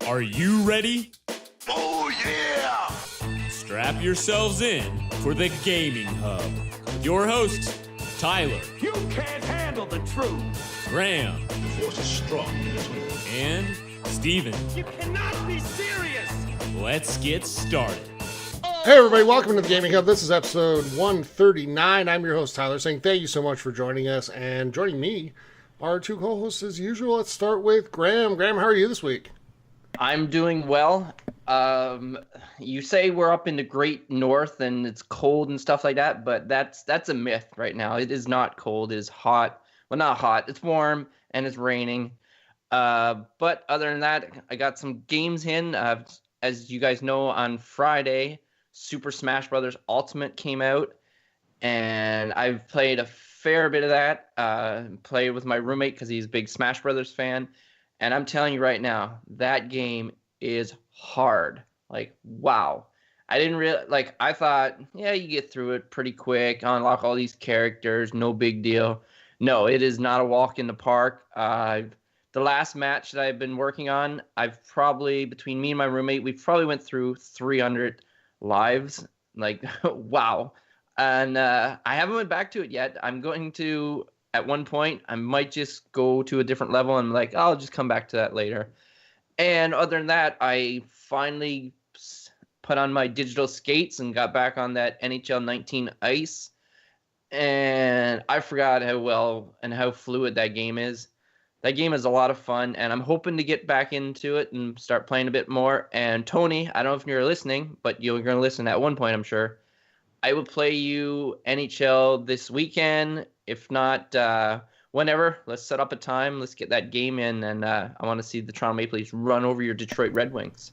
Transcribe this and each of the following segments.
Are you ready? Oh, yeah! Strap yourselves in for the Gaming Hub. With your hosts, Tyler. You can't handle the truth! Graham. The force is strong in this way. And Steven. You cannot be serious! Let's get started. Hey everybody, welcome to the Gaming Hub. This is episode 139. I'm your host, Tyler, saying thank you so much for joining us. And joining me are two co-hosts as usual. Let's start with Graham. Graham, how are you this week? I'm doing well. You say we're up in the great north and it's cold and stuff like that, but that's a myth right now. It is not cold. It is hot. Well, not hot. It's warm and it's raining. But other than that, I got some games in. As you guys know, on Friday, Super Smash Bros. Ultimate came out, and I've played a fair bit of that. Played with my roommate because he's a big Smash Brothers fan. And I'm telling you right now, that game is hard. Like, wow. I didn't really, I thought, yeah, you get through it pretty quick, unlock all these characters, no big deal. No, it is not a walk in the park. The last match that I've been working on, I've probably, between me and my roommate, we probably went through 300 lives. Like, wow. And I haven't went back to it yet. I'm going to... At one point, I might just go to a different level and I'll just come back to that later. And other than that, I finally put on my digital skates and got back on that NHL 19 ice. And I forgot how well and how fluid that game is. That game is a lot of fun, and I'm hoping to get back into it and start playing a bit more. And Tony, I don't know if you're listening, but you're going to listen at one point, I'm sure. I will play you NHL this weekend. If not, whenever, let's set up a time. Let's get that game in, and I want to see the Toronto Maple Leafs run over your Detroit Red Wings.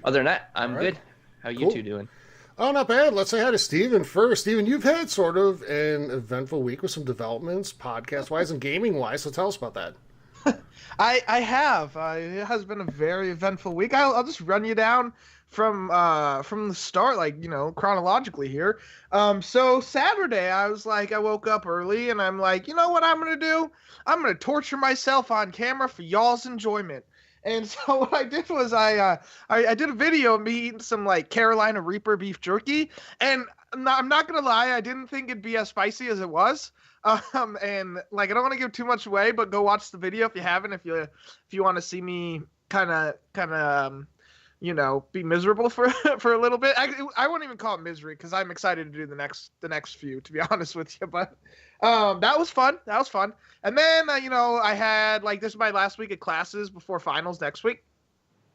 Other than that, I'm good. How you two doing? Oh, not bad. Let's say hi to Steven first. Steven, you've had sort of an eventful week with some developments, podcast-wise and gaming-wise, so tell us about that. I have. It has been a very eventful week. I'll just run you down from the start, chronologically here. So Saturday, I woke up early and I'm like, you know what I'm gonna do? I'm gonna torture myself on camera for y'all's enjoyment. And so what I did was I did a video of me eating some Carolina Reaper beef jerky, and I'm not gonna lie, I didn't think it'd be as spicy as it was. And I don't want to give too much away, but go watch the video if you haven't. If you want to see me kind of be miserable for a little bit. I won't even call it misery because I'm excited to do the next few, to be honest with you. But that was fun. And then I had this is my last week of classes before finals next week.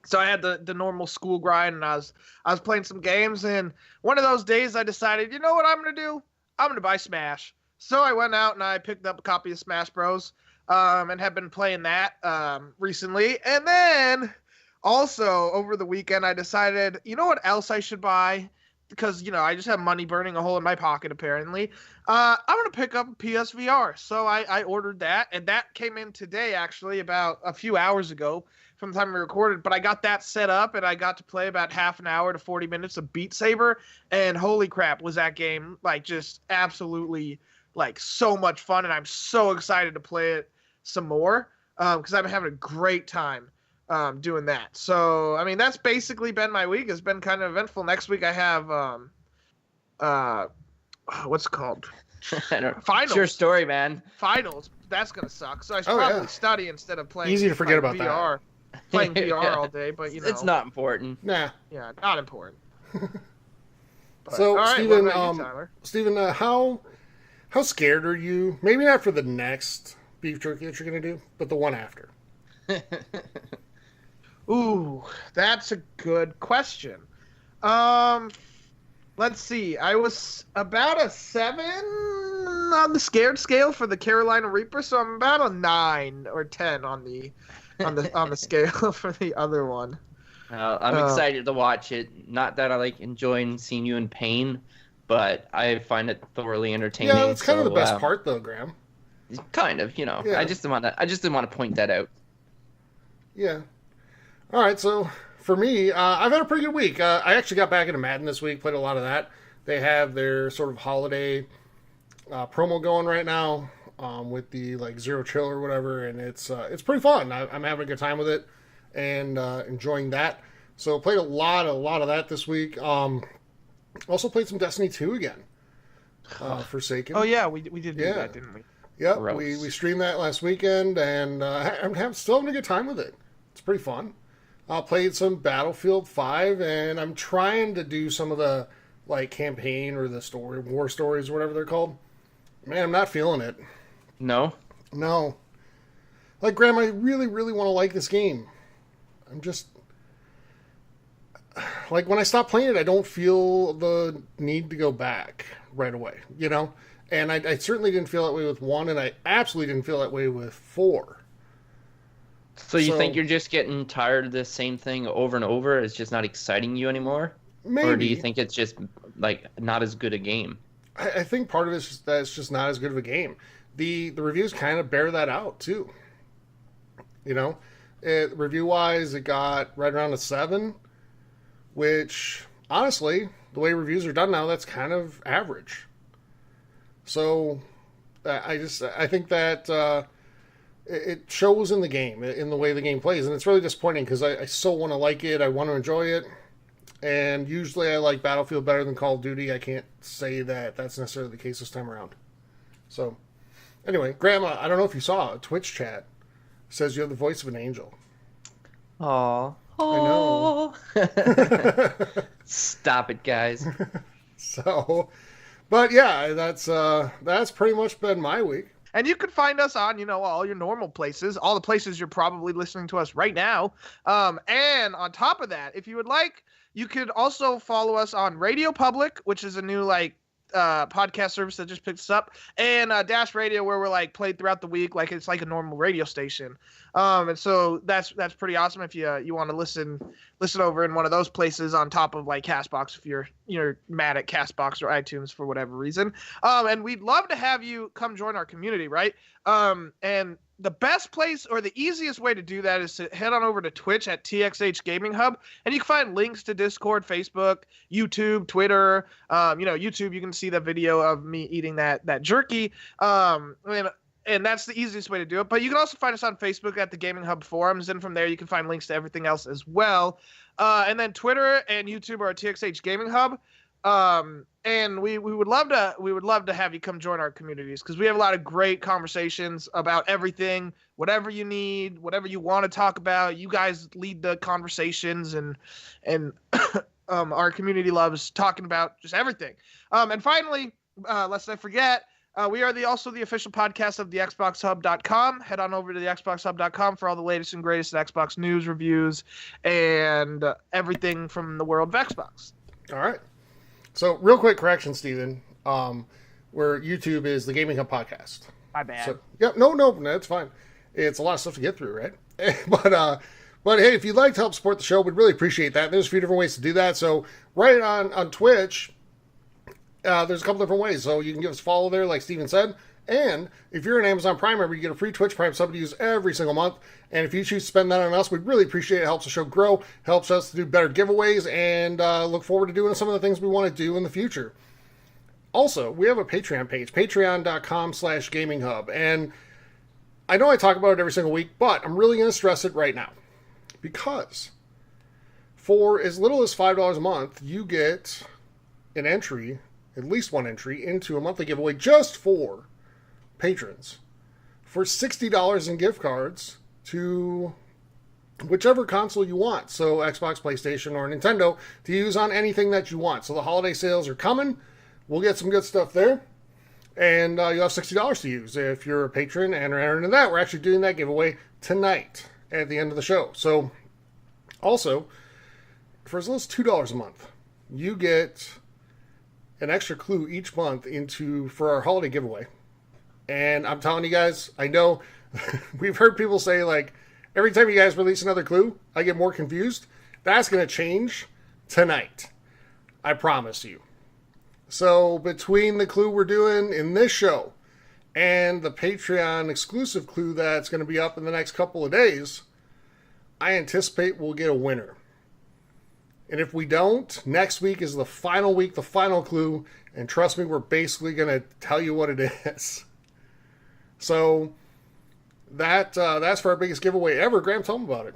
So I had the normal school grind, and I was playing some games, and one of those days I decided, you know what I'm gonna do? I'm gonna buy Smash. So I went out and I picked up a copy of Smash Bros. And have been playing that recently. And then also over the weekend I decided, you know what else I should buy? Because, I just have money burning a hole in my pocket apparently. I'm going to pick up a PSVR. So I ordered that, and that came in today actually about a few hours ago from the time we recorded. But I got that set up, and I got to play about half an hour to 40 minutes of Beat Saber. And holy crap, was that game just absolutely so much fun, and I'm so excited to play it some more because I've been having a great time doing that. So, I mean, that's basically been my week. It's been kind of eventful. Next week I have what's it called? Finals. It's your story, man. Finals. That's gonna suck. So I should probably study instead of playing. Easy to forget about VR. That. Playing VR all day, but it's not important. Nah. Yeah, not important. But, so, right, Steven, how scared are you? Maybe not for the next beef jerky that you're going to do, but the one after. Ooh, that's a good question. Let's see. I was about a 7 on the scared scale for the Carolina Reaper, so I'm about a 9 or 10 on the scale for the other one. I'm excited to watch it. Not that I enjoying seeing you in pain, but I find it thoroughly entertaining. Yeah, it's kind of the best part, though, Graham. Kind of, Yeah. I just didn't want to point that out. Yeah. All right, so for me, I've had a pretty good week. I actually got back into Madden this week, played a lot of that. They have their sort of holiday promo going right now with the Zero Chill or whatever, and it's pretty fun. I'm having a good time with it. and enjoying that. So played a lot of that this week. Also played some Destiny 2 again. Forsaken. Oh yeah, we did do that, didn't we? Yep, we streamed that last weekend, and I'm still having a good time with it. It's pretty fun. Played some Battlefield 5, and I'm trying to do some of the campaign or the war stories or whatever they're called. Man, I'm not feeling it. No? No. Graham, I really, really want to like this game. I'm just... when I stop playing it, I don't feel the need to go back right away, And I certainly didn't feel that way with 1, and I absolutely didn't feel that way with 4. So you think you're just getting tired of the same thing over and over? It's just not exciting you anymore? Maybe. Or do you think it's just, not as good a game? I think part of it is that it's just not as good of a game. The reviews kind of bear that out, too. Review-wise, it got right around a 7, which, honestly, the way reviews are done now, that's kind of average. So, I think that it shows in the game, in the way the game plays, and it's really disappointing because I so want to like it, I want to enjoy it, and usually I like Battlefield better than Call of Duty. I can't say that that's necessarily the case this time around. So, anyway, Grandma, I don't know if you saw a Twitch chat. It says you have the voice of an angel. Aww. I know. Stop it, guys. So, but yeah, that's pretty much been my week. And you can find us on, all your normal places, all the places you're probably listening to us right now. And on top of that, if you would like, you could also follow us on Radio Public, which is a new podcast service that just picked us up, and Dash Radio, where we're played throughout the week it's like a normal radio station. And so that's pretty awesome if you want to listen over in one of those places on top of Castbox if you're mad at Castbox or iTunes for whatever reason. And we'd love to have you come join our community, right? And the best place or the easiest way to do that is to head on over to Twitch at TXH Gaming Hub, and you can find links to Discord, Facebook, YouTube, Twitter. YouTube, you can see the video of me eating that jerky. And that's the easiest way to do it. But you can also find us on Facebook at the Gaming Hub forums, and from there you can find links to everything else as well. And then Twitter and YouTube are at TXH Gaming Hub. And we would love to have you come join our communities, because we have a lot of great conversations about everything, whatever you need, whatever you want to talk about. You guys lead the conversations, and our community loves talking about just everything. And finally, lest I forget, we are also the official podcast of the XboxHub.com. Head on over to the XboxHub.com for all the latest and greatest Xbox news, reviews, and everything from the world of Xbox. All right. So, real quick correction, Steven, where YouTube is the Gaming Hub podcast. My bad. So, yeah, no, that's fine. It's a lot of stuff to get through, right? But hey, if you'd like to help support the show, we'd really appreciate that. There's a few different ways to do that. So, right on Twitch, there's a couple different ways. So, you can give us a follow there, like Steven said. And if you're an Amazon Prime member, you get a free Twitch Prime sub to use every single month. And if you choose to spend that on us, we'd really appreciate it. It helps the show grow, helps us to do better giveaways, and look forward to doing some of the things we want to do in the future. Also, we have a Patreon page, patreon.com/gaminghub. And I know I talk about it every single week, but I'm really going to stress it right now. Because for as little as $5 a month, you get an entry, at least one entry, into a monthly giveaway just for patrons for $60 in gift cards to whichever console you want. So Xbox, PlayStation, or Nintendo to use on anything that you want. So the holiday sales are coming. We'll get some good stuff there. And you'll have $60 to use if you're a patron and are entering into that. We're actually doing that giveaway tonight at the end of the show. So also, for as little as $2 a month, you get an extra clue each month for our holiday giveaway. And I'm telling you guys, I know we've heard people say, every time you guys release another clue, I get more confused. That's going to change tonight. I promise you. So between the clue we're doing in this show and the Patreon exclusive clue that's going to be up in the next couple of days, I anticipate we'll get a winner. And if we don't, next week is the final week, the final clue. And trust me, we're basically going to tell you what it is. So that's for our biggest giveaway ever. Graham, tell them about it.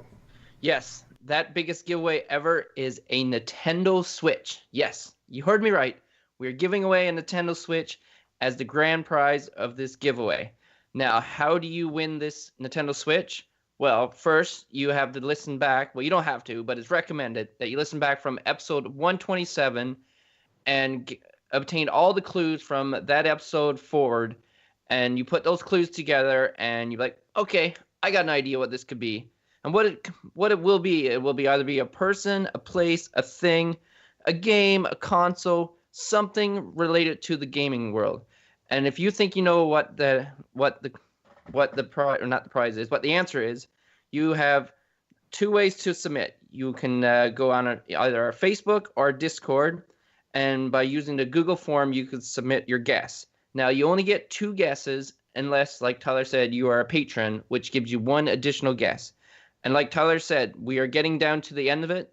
Yes, that biggest giveaway ever is a Nintendo Switch. Yes, you heard me right. We're giving away a Nintendo Switch as the grand prize of this giveaway. Now, how do you win this Nintendo Switch? Well, first, you have to listen back. Well, you don't have to, but it's recommended that you listen back from episode 127 and obtain all the clues from that episode forward. And you put those clues together, and you're like, okay, I got an idea what this could be. And what it will be either be a person, a place, a thing, a game, a console, something related to the gaming world. And if you think you know what the prize, or not the prize is, what the answer is, you have two ways to submit. You can go on either our Facebook or Discord, and by using the Google form, you could submit your guess. Now, you only get 2 guesses unless, like Tyler said, you are a patron, which gives you 1 additional guess. And like Tyler said, we are getting down to the end of it.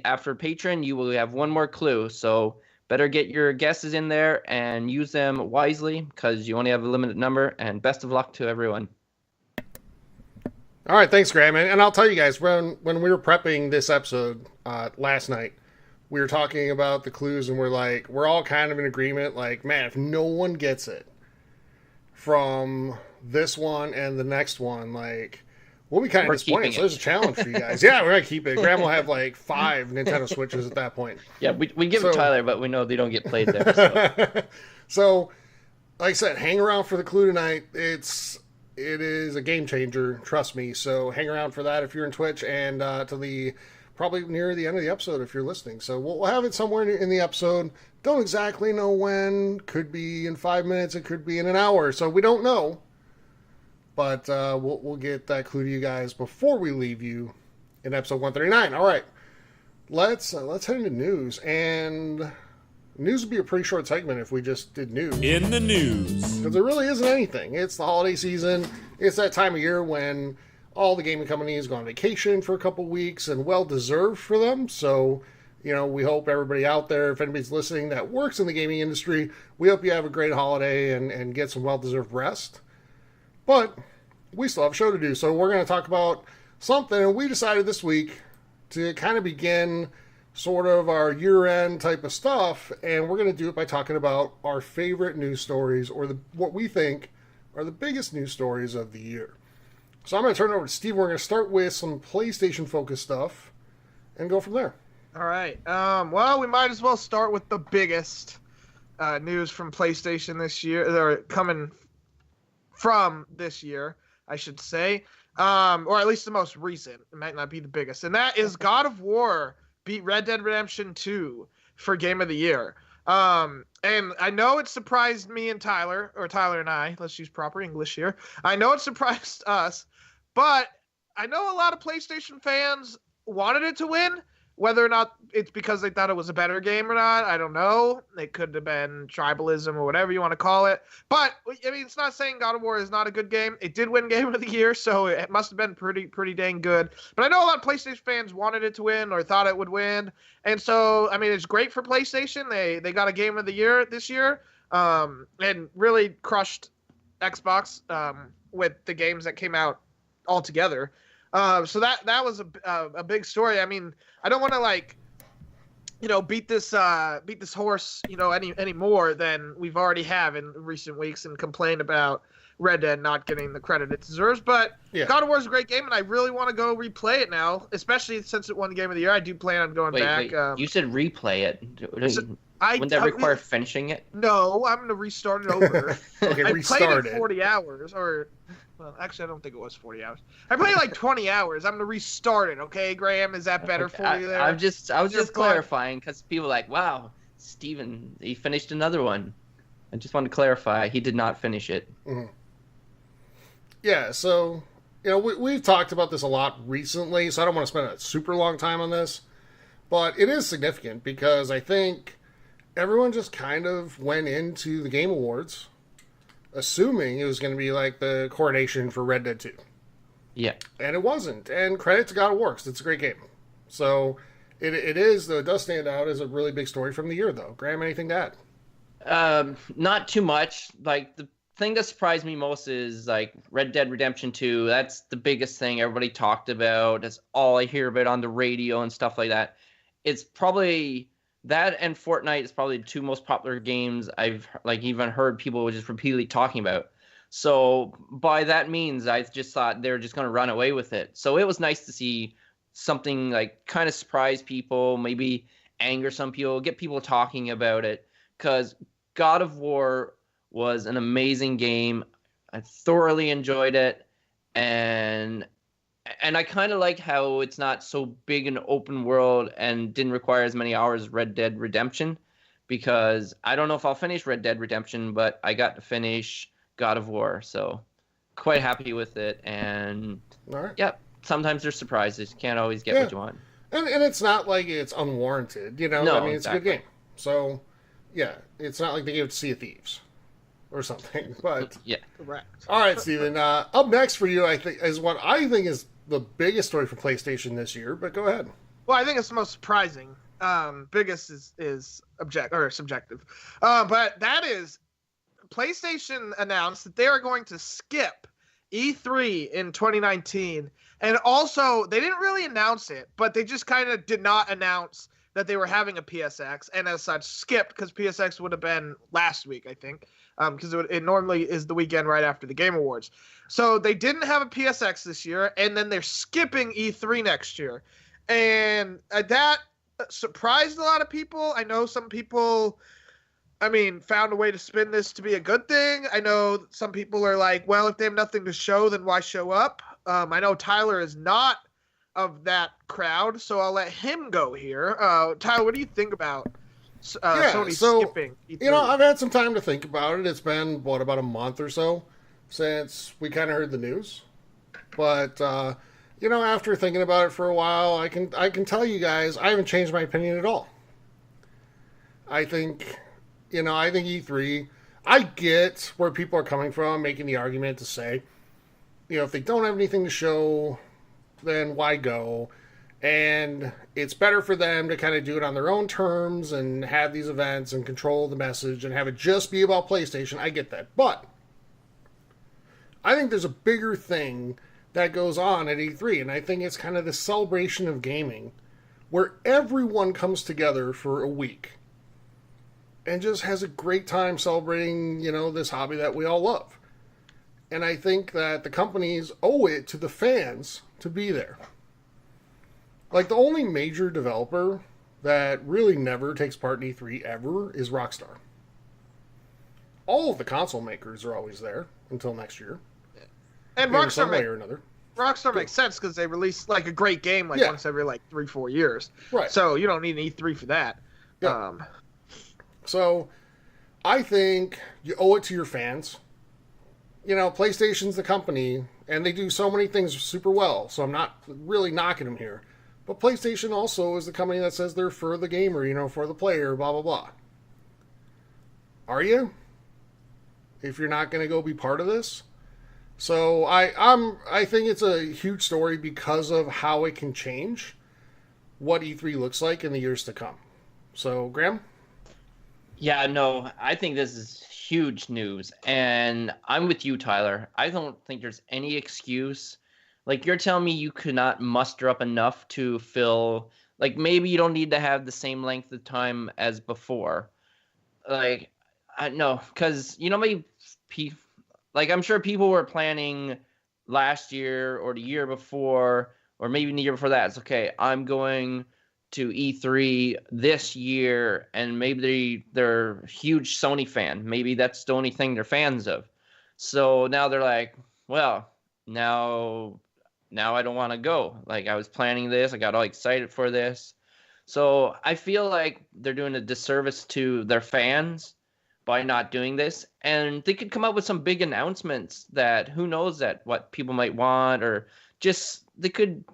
After patron, you will have 1 more clue. So better get your guesses in there and use them wisely because you only have a limited number. And best of luck to everyone. All right, thanks, Graham. And I'll tell you guys, when we were prepping this episode last night, we were talking about the clues, and we're all kind of in agreement. Like, man, if no one gets it from this one and the next one, like, we'll be kind of disappointed. So there's a challenge for you guys. Yeah, we're going to keep it. Graham will have like 5 Nintendo Switches at that point. Yeah, we give it Tyler, but we know they don't get played there. So. So, like I said, hang around for the clue tonight. It is a game changer, trust me. So hang around for that if you're in Twitch, and to the probably near the end of the episode if you're listening. So we'll have it somewhere in the episode. Don't exactly know when. Could be in 5 minutes. It could be in an hour. So we don't know. But we'll get that clue to you guys before we leave you in episode 139. All right, let's head into news. And news would be a pretty short segment if we just did news. In the news. Because there really isn't anything. It's the holiday season. It's that time of year when all the gaming companies go on vacation for a couple weeks, and well-deserved for them. So, we hope everybody out there, if anybody's listening that works in the gaming industry, we hope you have a great holiday and get some well-deserved rest. But we still have a show to do, so we're going to talk about something. And we decided this week to kind of begin sort of our year-end type of stuff, and we're going to do it by talking about our favorite news stories, or what we think are the biggest news stories of the year. So I'm going to turn it over to Steve. We're going to start with some PlayStation-focused stuff and go from there. All right. Well, we might as well start with the biggest news from PlayStation this year, or coming from this year, I should say, or at least the most recent. It might not be the biggest, and that is God of War beat Red Dead Redemption 2 for Game of the Year. And I know it surprised me and Tyler, or Tyler and I, let's use proper English here. I know it surprised us, but I know a lot of PlayStation fans wanted it to win. Whether or not it's because they thought it was a better game or not, I don't know. It could have been tribalism or whatever you want to call it. But, I mean, it's not saying God of War is not a good game. It did win Game of the Year, so it must have been pretty dang good. But I know a lot of PlayStation fans wanted it to win or thought it would win. And so, I mean, it's great for PlayStation. They got a Game of the Year this year, and really crushed Xbox with the games that came out all together. So that was a big story. I mean, I don't want to beat this horse, any more than we've already have in recent weeks and complain about Red Dead not getting the credit it deserves. But yeah. God of War is a great game, and I really want to go replay it now, especially since it won Game of the Year. I do plan on going back. Wait, you said replay it. Wouldn't that require finishing it? No, I'm going to restart it over. Okay, I restart played it 40 hours, or... Well, actually, I don't think it was 40 hours. I played like 20 hours. I'm going to restart it, okay, Graham? Is that better for you there? I was just clarifying, because people are like, wow, Steven, he finished another one. I just wanted to clarify, he did not finish it. Mm-hmm. Yeah, so, we've talked about this a lot recently, so I don't want to spend a super long time on this. But it is significant, because I think everyone just kind of went into the Game Awards assuming it was going to be like the coronation for Red Dead 2. Yeah. And it wasn't. And credit to God of War, 'cause it's a great game. So it is, though, it does stand out as a really big story from the year, though. Graham, anything to add? Not too much. Like, thing that surprised me most is like Red Dead Redemption 2. That's the biggest thing everybody talked about. That's all I hear about on the radio and stuff like that. It's probably that, and Fortnite is probably the two most popular games I've like even heard people just repeatedly talking about. So by that means, I just thought they were just going to run away with it. So it was nice to see something like kind of surprise people, maybe anger some people, get people talking about it, because God of War was an amazing game. I thoroughly enjoyed it, and I kind of like how it's not so big an open world and didn't require as many hours as Red Dead Redemption, because I don't know if I'll finish Red Dead Redemption, but I got to finish God of War, so quite happy with it. And yep, sometimes there's surprises. Can't always get what you want. And it's not like it's unwarranted, you know? No, I mean, it's exactly. a good game. So, yeah, it's not like they gave it to Sea of Thieves or something, but... Yeah. Correct. All right, Steven. Up next for you, I think, is what I think is the biggest story for PlayStation this year, but go ahead. Well, I think it's the most surprising. Biggest is subjective. But that is, PlayStation announced that they are going to skip E3 in 2019. And also, they didn't really announce it, but they just kind of did not announce that they were having a PSX, and as such, skipped, because PSX would have been last week, I think, because it normally is the weekend right after the Game Awards. So they didn't have a PSX this year, and then they're skipping E3 next year. And that surprised a lot of people. I know some people... found a way to spin this to be a good thing. I know some people are like, well, if they have nothing to show, then why show up? I know Tyler is not of that crowd, so I'll let him go here. Tyler, what do you think about Sony skipping E3? You know, I've had some time to think about it. It's been, about a month or so since we kind of heard the news. But, after thinking about it for a while, I can tell you guys, I haven't changed my opinion at all. I think E3, I get where people are coming from, making the argument to say, if they don't have anything to show, then why go? And it's better for them to kind of do it on their own terms and have these events and control the message and have it just be about PlayStation. I get that. But I think there's a bigger thing that goes on at E3, and I think it's kind of the celebration of gaming where everyone comes together for a week and just has a great time celebrating, this hobby that we all love. And I think that the companies owe it to the fans to be there. Like, the only major developer that really never takes part in E3 ever is Rockstar. All of the console makers are always there until next year. And in some way or another. Rockstar makes sense because they release like a great game once every 3-4 years. Right. So you don't need an E3 for that. Yeah. So I think you owe it to your fans. PlayStation's the company, and they do so many things super well, so I'm not really knocking them here. But PlayStation also is the company that says they're for the gamer, for the player, blah, blah, blah. Are you? If you're not going to go be part of this? So I think it's a huge story because of how it can change what E3 looks like in the years to come. So, Graham? Yeah, no, I think this is huge news, and I'm with you, Tyler. I don't think there's any excuse. Like, you're telling me you could not muster up enough to fill, maybe you don't need to have the same length of time as before. No, because, maybe, I'm sure people were planning last year or the year before, or maybe the year before that. It's okay, I'm going to E3 this year, and maybe they're a huge Sony fan. Maybe that's the only thing they're fans of. So now they're like, well, now I don't want to go. I was planning this. I got all excited for this. So I feel like they're doing a disservice to their fans by not doing this. And they could come up with some big announcements that who knows what people might want, or just they could...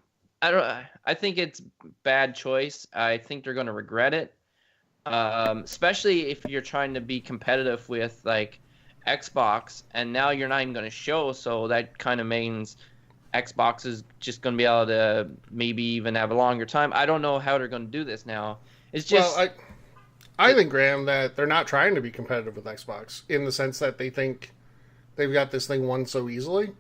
I think it's bad choice. I think they're going to regret it, especially if you're trying to be competitive with Xbox, and now you're not even going to show. So that kind of means Xbox is just going to be able to maybe even have a longer time. I don't know how they're going to do this now. It's just. Well, I think, Graham, that they're not trying to be competitive with Xbox in the sense that they think they've got this thing won so easily.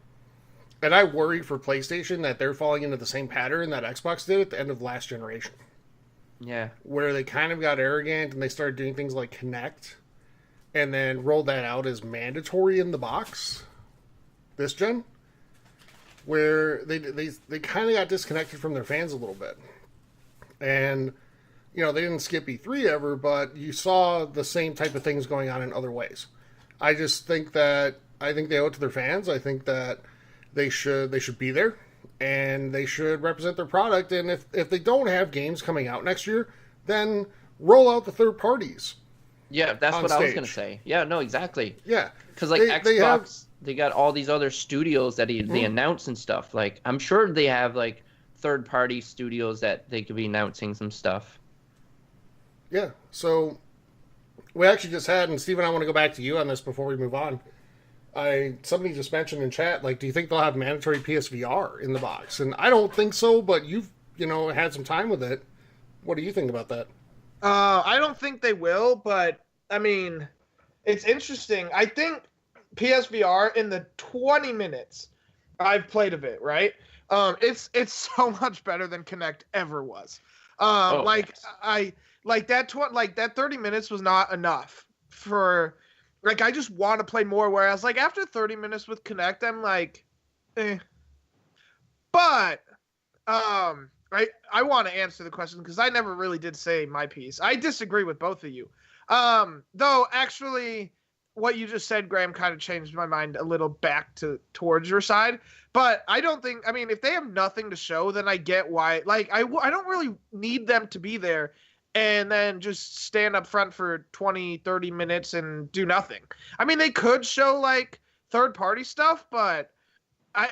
And I worry for PlayStation that they're falling into the same pattern that Xbox did at the end of last generation. Yeah. Where they kind of got arrogant and they started doing things like Kinect and then rolled that out as mandatory in the box this gen. Where they kind of got disconnected from their fans a little bit. And, you know, they didn't skip E3 ever, but you saw the same type of things going on in other ways. I just think they owe it to their fans. I think that they should be there, and they should represent their product. And if they don't have games coming out next year, then roll out the third parties. Yeah, that's what I was gonna say. Yeah, no, exactly. Yeah, because like Xbox, they got all these other studios that they announce and stuff. Like I'm sure they have like third-party studios that they could be announcing some stuff. Yeah, so we actually just had, and Steven, I want to go back to you on this before we move on. Somebody just mentioned in chat, like, do you think they'll have mandatory PSVR in the box? And I don't think so, but you've, had some time with it. What do you think about that? I don't think they will, but, I mean, it's interesting. I think PSVR, in the 20 minutes I've played of it, right? It's so much better than Kinect ever was. Yes. That 30 minutes was not enough for... Like, I just want to play more, whereas, like, after 30 minutes with Kinect, I'm like, eh. But, I want to answer the question, because I never really did say my piece. I disagree with both of you. Though, actually, what you just said, Graham, kind of changed my mind a little back towards your side. But I don't think, I mean, if they have nothing to show, then I get why. Like, I don't really need them to be there and then just stand up front for 20, 30 minutes and do nothing. I mean, they could show, like, third-party stuff, but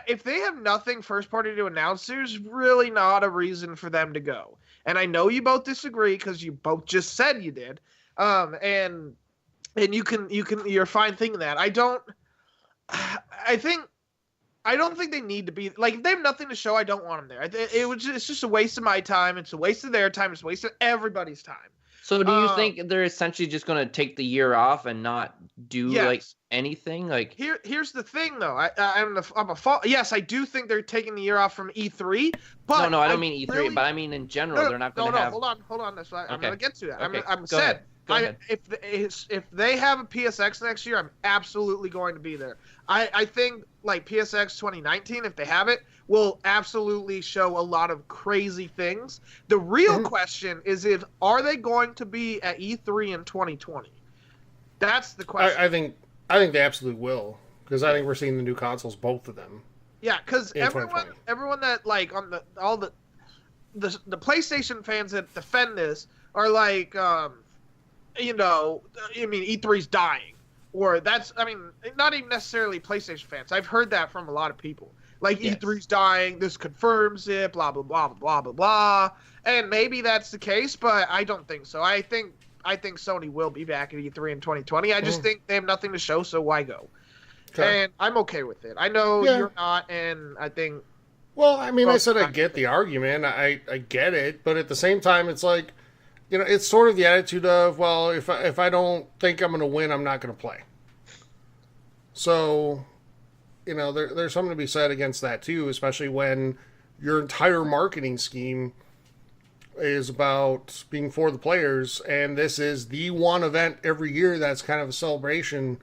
if they have nothing first-party to announce, there's really not a reason for them to go. And I know you both disagree because you both just said you did. And you're fine thinking that. I don't think they need to be, like, if they have nothing to show, I don't want them there. It's just a waste of my time. It's a waste of their time. It's a waste of everybody's time. So do you think they're essentially just going to take the year off and not do like anything? Like here's the thing though. Yes, I do think they're taking the year off from E3. But no, I don't mean E3, but I mean in general. They're not going to have. Hold on. That's why I'm going to get to that. Okay. I'm Go ahead. Go ahead. If they have a PSX next year, I'm absolutely going to be there. I think like PSX 2019, if they have it, will absolutely show a lot of crazy things. The real question is are they going to be at E3 in 2020? That's the question. I think they absolutely will, because I think we're seeing the new consoles, both of them. Yeah, because everyone that like on the PlayStation fans that defend this are like E3's dying. Or not even necessarily PlayStation fans. I've heard that from a lot of people. Like, yes. E3's dying, this confirms it, blah, blah, blah, blah, blah, blah. And maybe that's the case, but I don't think so. I think Sony will be back at E3 in 2020. I just think they have nothing to show, so why go? Okay. And I'm okay with it. I know you're not, and I think... Well, I mean, I said I get the argument. I get it, but at the same time, it's like... it's sort of the attitude of, well, if I don't think I'm going to win, I'm not going to play. So, there's something to be said against that too, especially when your entire marketing scheme is about being for the players, and this is the one event every year that's kind of a celebration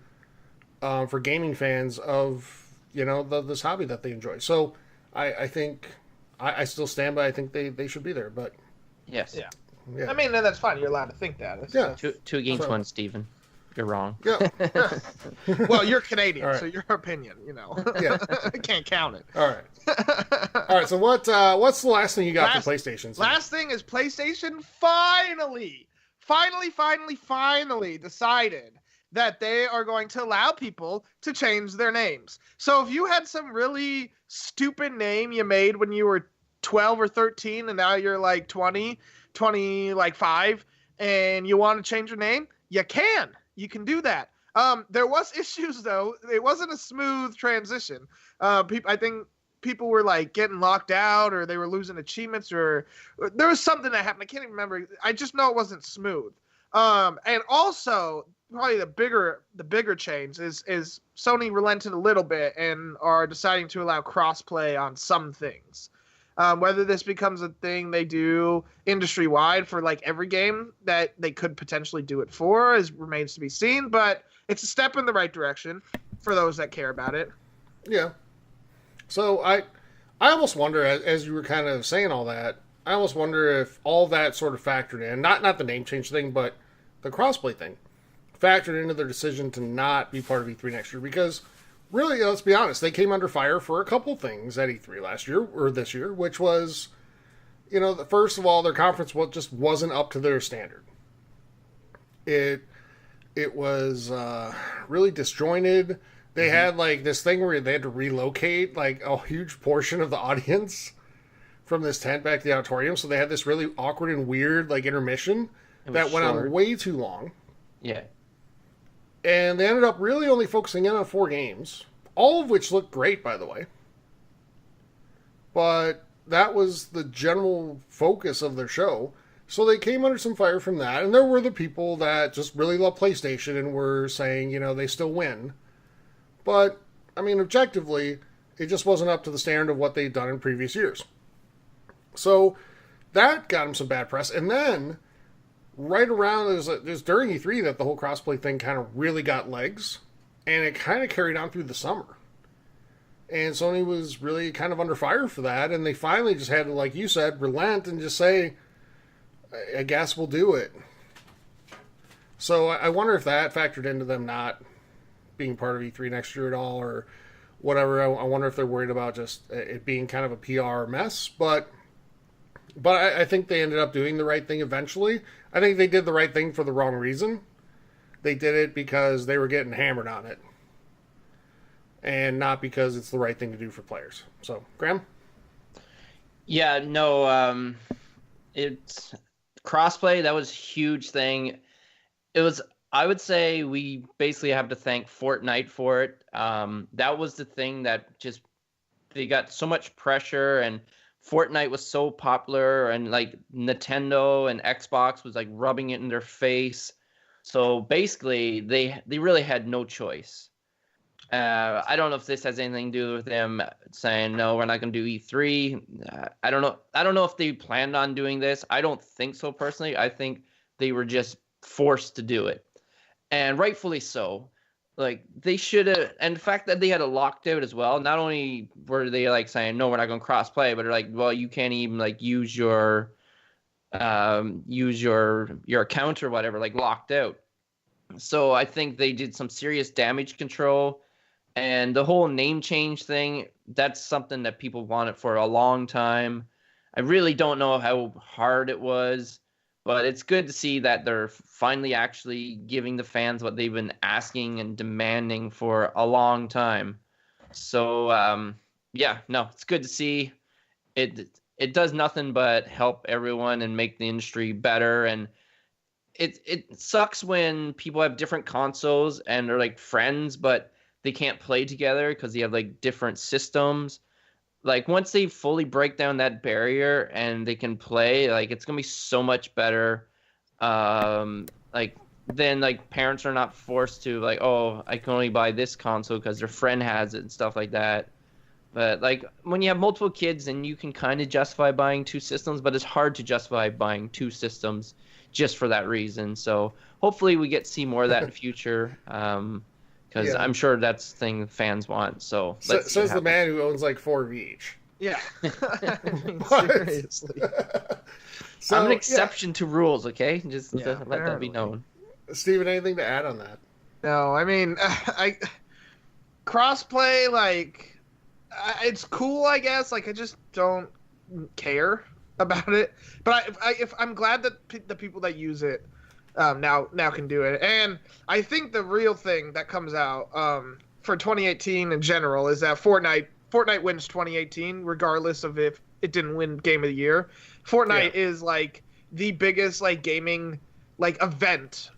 for gaming fans of, this hobby that they enjoy. So, I think, I still stand by, I think they should be there, but... Yes. Yeah. Yeah. I mean, that's fine. You're allowed to think that. Two against one, Steven. You're wrong. Yeah. Well, you're Canadian, right. so your opinion, Yeah. Can't count it. All right. So what's the last thing you got for PlayStation? Last thing is PlayStation finally decided that they are going to allow people to change their names. So if you had some really stupid name you made when you were 12 or 13 and now you're like 25 and you want to change your name, you can do that. There was issues though. It wasn't a smooth transition. I think people were like getting locked out, or they were losing achievements, or there was something that happened. I can't even remember. I just know it wasn't smooth. And also probably the bigger change is Sony relented a little bit and are deciding to allow crossplay on some things. Whether this becomes a thing they do industry wide for like every game that they could potentially do it for remains to be seen, but it's a step in the right direction for those that care about it. Yeah. So I almost wonder, as you were kind of saying all that, I almost wonder if all that sort of factored in, not the name change thing, but the crossplay thing, factored into their decision to not be part of E3 next year. Because, really, let's be honest, they came under fire for a couple things at E3 last year, or this year, which was, first of all, their conference just wasn't up to their standard. It was really disjointed. They had, like, this thing where they had to relocate, like, a huge portion of the audience from this tent back to the auditorium. So they had this really awkward and weird, like, intermission that went on way too long. Yeah. And they ended up really only focusing in on 4 games, all of which looked great, by the way. But that was the general focus of their show. So they came under some fire from that. And there were the people that just really love PlayStation and were saying, they still win. But, I mean, objectively, it just wasn't up to the standard of what they'd done in previous years. So that got them some bad press. And then, right around, it was during E3 that the whole crossplay thing kind of really got legs. And it kind of carried on through the summer. And Sony was really kind of under fire for that. And they finally just had to, like you said, relent and just say, I guess we'll do it. So I wonder if that factored into them not being part of E3 next year at all or whatever. I wonder if they're worried about just it being kind of a PR mess. But I think they ended up doing the right thing eventually. I think they did the right thing for the wrong reason. They did it because they were getting hammered on it. And not because it's the right thing to do for players. So, Graham? Yeah, no, it's crossplay, that was a huge thing. It was, I would say we basically have to thank Fortnite for it. That was the thing that just, they got so much pressure and Fortnite was so popular and like Nintendo and Xbox was like rubbing it in their face. So basically they really had no choice. I don't know if this has anything to do with them saying, no, we're not going to do E3. I don't know. I don't know if they planned on doing this. I don't think so personally. I think they were just forced to do it. And rightfully so. Like they should have, and the fact that they had it locked out as well, not only were they like saying, no, we're not going to cross play, but they're like, well, you can't even like use your account or whatever, like locked out. So I think they did some serious damage control. And the whole name change thing, that's something that people wanted for a long time. I really don't know how hard it was, but it's good to see that they're finally actually giving the fans what they've been asking and demanding for a long time. So, yeah, no, it's good to see. It does nothing but help everyone and make the industry better. And it sucks when people have different consoles and they're like friends, but they can't play together because they have like different systems. Like once they fully break down that barrier and they can play, like it's gonna be so much better. Like then like parents are not forced to like, oh, I can only buy this console because their friend has it and stuff like that. But like when you have multiple kids, then you can kind of justify buying 2 systems, but it's hard to justify buying 2 systems just for that reason. So hopefully we get to see more of that in the future. Because I'm sure that's the thing fans want. So says the man who owns like 4 of each. Yeah. Seriously. So, I'm an exception to rules, okay? Just let that be known. Steven, anything to add on that? No, I mean, crossplay, like, it's cool, I guess. Like, I just don't care about it. But I'm glad that the people that use it now can do it. And I think the real thing that comes out for 2018 in general is that Fortnite wins 2018 regardless of if it didn't win Game of the Year. Fortnite is like the biggest like gaming like event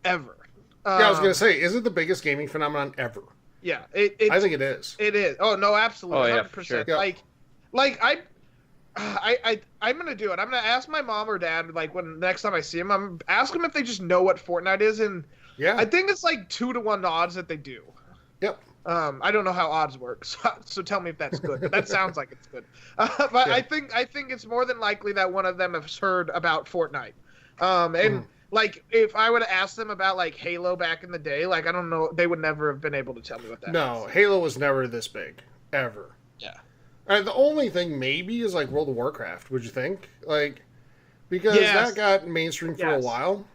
ever. I was gonna say, is it the biggest gaming phenomenon ever? Yeah, I think it is. It is. Oh no, absolutely, 100%. Yeah, for sure. Like I'm gonna do it. I'm gonna ask my mom or dad, like, when next time I see them, I'm ask them if they just know what Fortnite is, and Yeah. I think it's like 2-to-1 odds that they do. Yep. I don't know how odds work, so tell me if that's good. That sounds like it's good. But Yeah. I think it's more than likely that one of them has heard about Fortnite. And like, if I would have asked them about like Halo back in the day, like, I don't know, they would never have been able to tell me what that is. No, Halo was never this big, ever. Yeah. The only thing maybe is like World of Warcraft. Would you think? Like, because Yes. that got mainstream for a Yes. while,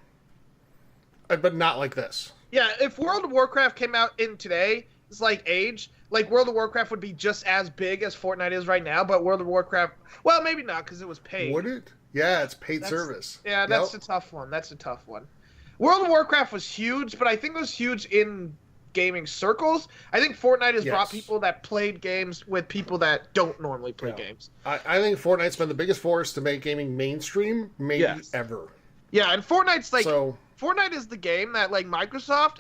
but not like this. Yeah, if World of Warcraft came out in today, it's like age. Like, World of Warcraft would be just as big as Fortnite is right now, but World of Warcraft, well, maybe not because it was paid. Would it? Yeah, it's paid That's- service. Yeah, that's a tough one. That's a tough one. World of Warcraft was huge, but I think it was huge in gaming circles. I think Fortnite has brought Yes. people that played games with people that don't normally play games. I think Fortnite's been the biggest force to make gaming mainstream, maybe Yes. ever. Yeah, and Fortnite's like So Fortnite is the game that like Microsoft,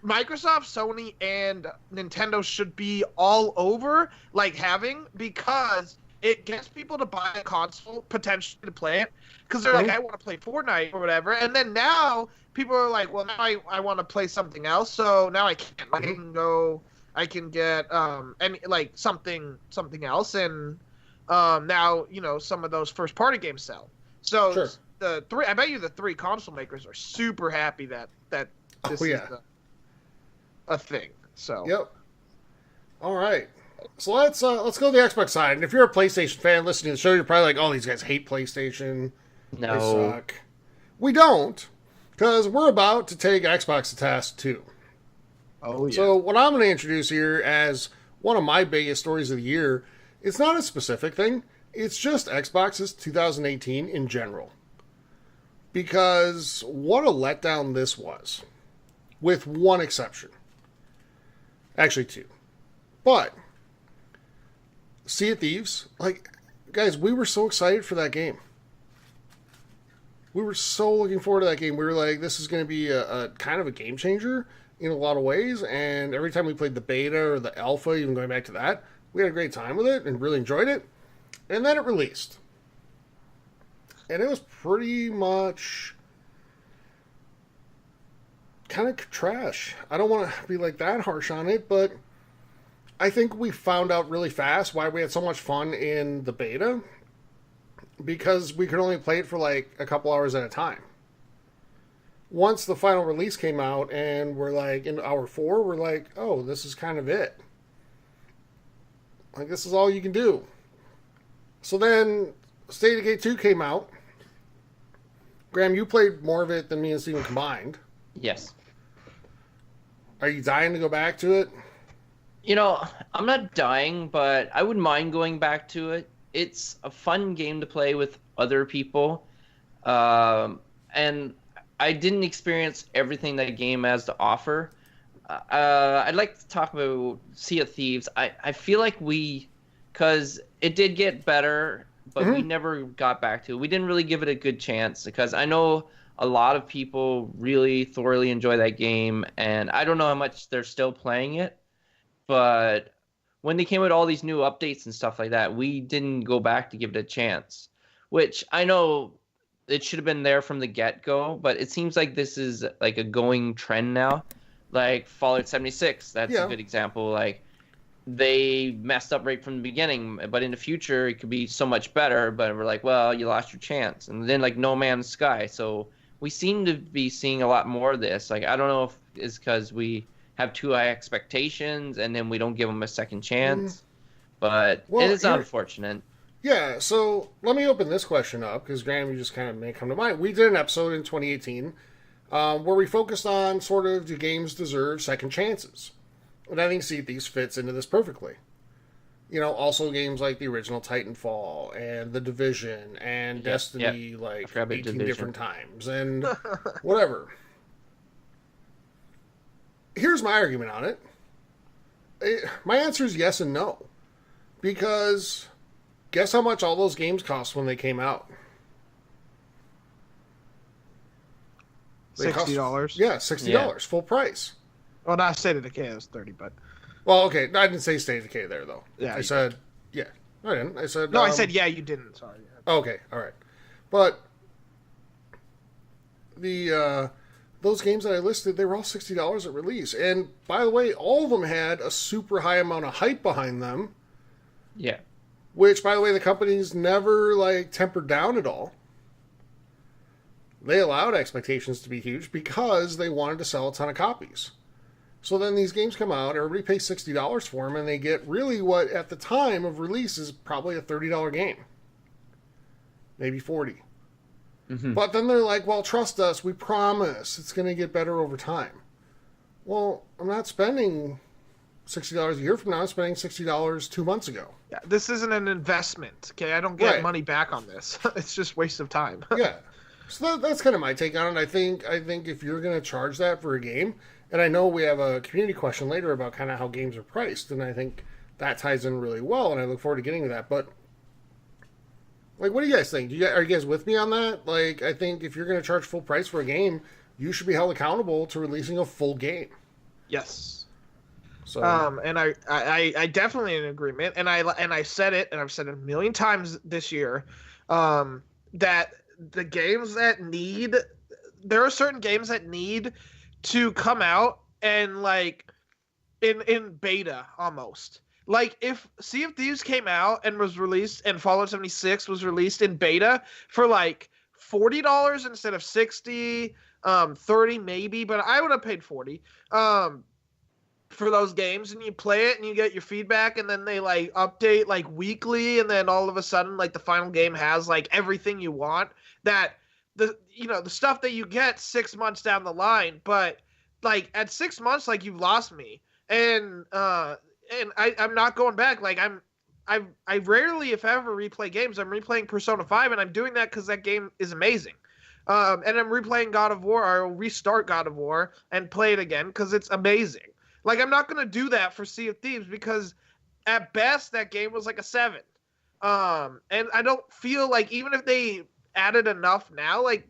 Sony, and Nintendo should be all over, like, having, because it gets people to buy a console potentially to play it, because they're like, I want to play Fortnite or whatever, and then now people are like, well, now I want to play something else, so now I can get any, like, something else, and now, you know, some of those first party games sell. So Sure. I bet you the three console makers are super happy that this is a thing. So Yep. All right. So let's go to the Xbox side. And if you're a PlayStation fan listening to the show, you're probably like, "Oh, these guys hate PlayStation. They No. suck." We don't, because we're about to take Xbox to task too. oh yeah. So what I'm going to introduce here as one of my biggest stories of the year, it's not a specific thing. It's just Xbox's 2018 in general. Because what a letdown this was. With one exception. Actually, two. But Sea of Thieves, like, guys, we were so excited for that game. We were so looking forward to that game. We were like, this is going to be a kind of a game changer in a lot of ways. And every time we played the beta or the alpha, even going back to that, we had a great time with it and really enjoyed it. And then it released. And it was pretty much kind of trash. I don't want to be like that harsh on it, but I think we found out really fast why we had so much fun in the beta, because we could only play it for like a couple hours at a time. Once the final release came out and we're like in hour 4, we're like, oh, this is kind of it. Like, this is all you can do. So then State of Decay 2 came out. Graham, you played more of it than me and Steven combined. Yes. Are you dying to go back to it? You know, I'm not dying, but I wouldn't mind going back to it. It's a fun game to play with other people. And I didn't experience everything that game has to offer. I'd like to talk about Sea of Thieves. I feel like because it did get better, but we never got back to it. We didn't really give it a good chance, because I know a lot of people really thoroughly enjoy that game, and I don't know how much they're still playing it, but when they came with all these new updates and stuff like that, we didn't go back to give it a chance, which I know it should have been there from the get-go, but it seems like this is like a going trend now. Like Fallout 76, that's a good example. Like, they messed up right from the beginning, but in the future it could be so much better, but we're like, well, you lost your chance. And then like No Man's Sky, so we seem to be seeing a lot more of this. Like, I don't know if it's because we have too high expectations and then we don't give them a second chance, but it is unfortunate. Yeah, so let me open this question up, because Graham, you just kind of may come to mind. We did an episode in 2018 where we focused on sort of, do games deserve second chances? And I think Sea of Thieves fits into this perfectly. You know, also games like the original Titanfall and The Division and Destiny, like 18 different times and whatever. Here's my argument on it. My answer is yes and no. Because guess how much all those games cost when they came out? $60. Yeah, $60, full price. Well, not State of Decay, it was 30, but Well, okay, I didn't say State of Decay there, though. Yeah, I said, yeah. I didn't. I said... No, I said, yeah, you didn't. Sorry. Okay, all right. But those games that I listed, they were all $60 at release. And, by the way, all of them had a super high amount of hype behind them. Yeah. Which, by the way, the companies never, tempered down at all. They allowed expectations to be huge because they wanted to sell a ton of copies. So then these games come out, everybody pays $60 for them, and they get really what, at the time of release, is probably a $30 game. Maybe $40. Mm-hmm. But then they're like, well, trust us, we promise it's going to get better over time. Well, I'm not spending $60 a year from now, I'm spending $60 2 months ago. Yeah, this isn't an investment, okay? I don't get money back on this. It's just waste of time. Yeah. So that's kind of my take on it. I think if you're going to charge that for a game, and I know we have a community question later about kind of how games are priced, and I think that ties in really well, and I look forward to getting to that. But, what do you guys think? Are you guys with me on that? I think if you're going to charge full price for a game, you should be held accountable to releasing a full game. Yes. So, and I definitely in agreement, and I said it, and I've said it a million times this year, that the games that there are certain games that need to come out and in beta almost. If Sea of Thieves came out and was released, and Fallout 76 was released in beta for $40 instead of $60, $30 maybe, but I would have paid $40 for those games, and you play it and you get your feedback, and then they update weekly, and then all of a sudden the final game has everything you want, that the stuff that you get 6 months down the line, but at 6 months you've lost me, and I'm not going back. I rarely, if ever, replay games. I'm replaying Persona 5, and I'm doing that because that game is amazing. And I'm replaying God of War, or I'll restart God of War and play it again because it's amazing. I'm not going to do that for Sea of Thieves because at best that game was a 7. And I don't feel even if they added enough now, I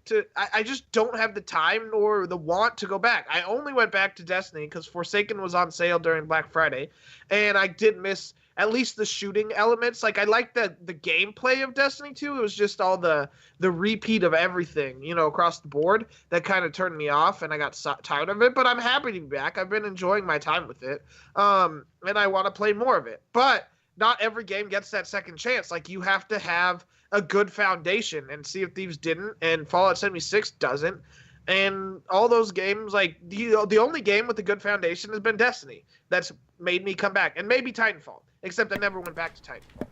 just don't have the time or the want to go back. I only went back to Destiny because Forsaken was on sale during Black Friday, and I did miss at least the shooting elements. I liked the gameplay of Destiny 2. It was just all the repeat of everything, across the board that kind of turned me off, and I got tired of it. But I'm happy to be back. I've been enjoying my time with it, and I want to play more of it. But not every game gets that second chance. You have to have a good foundation, and Sea of Thieves didn't, and Fallout 76 doesn't. And all those games, the only game with a good foundation has been Destiny. That's made me come back. And maybe Titanfall, except I never went back to Titanfall.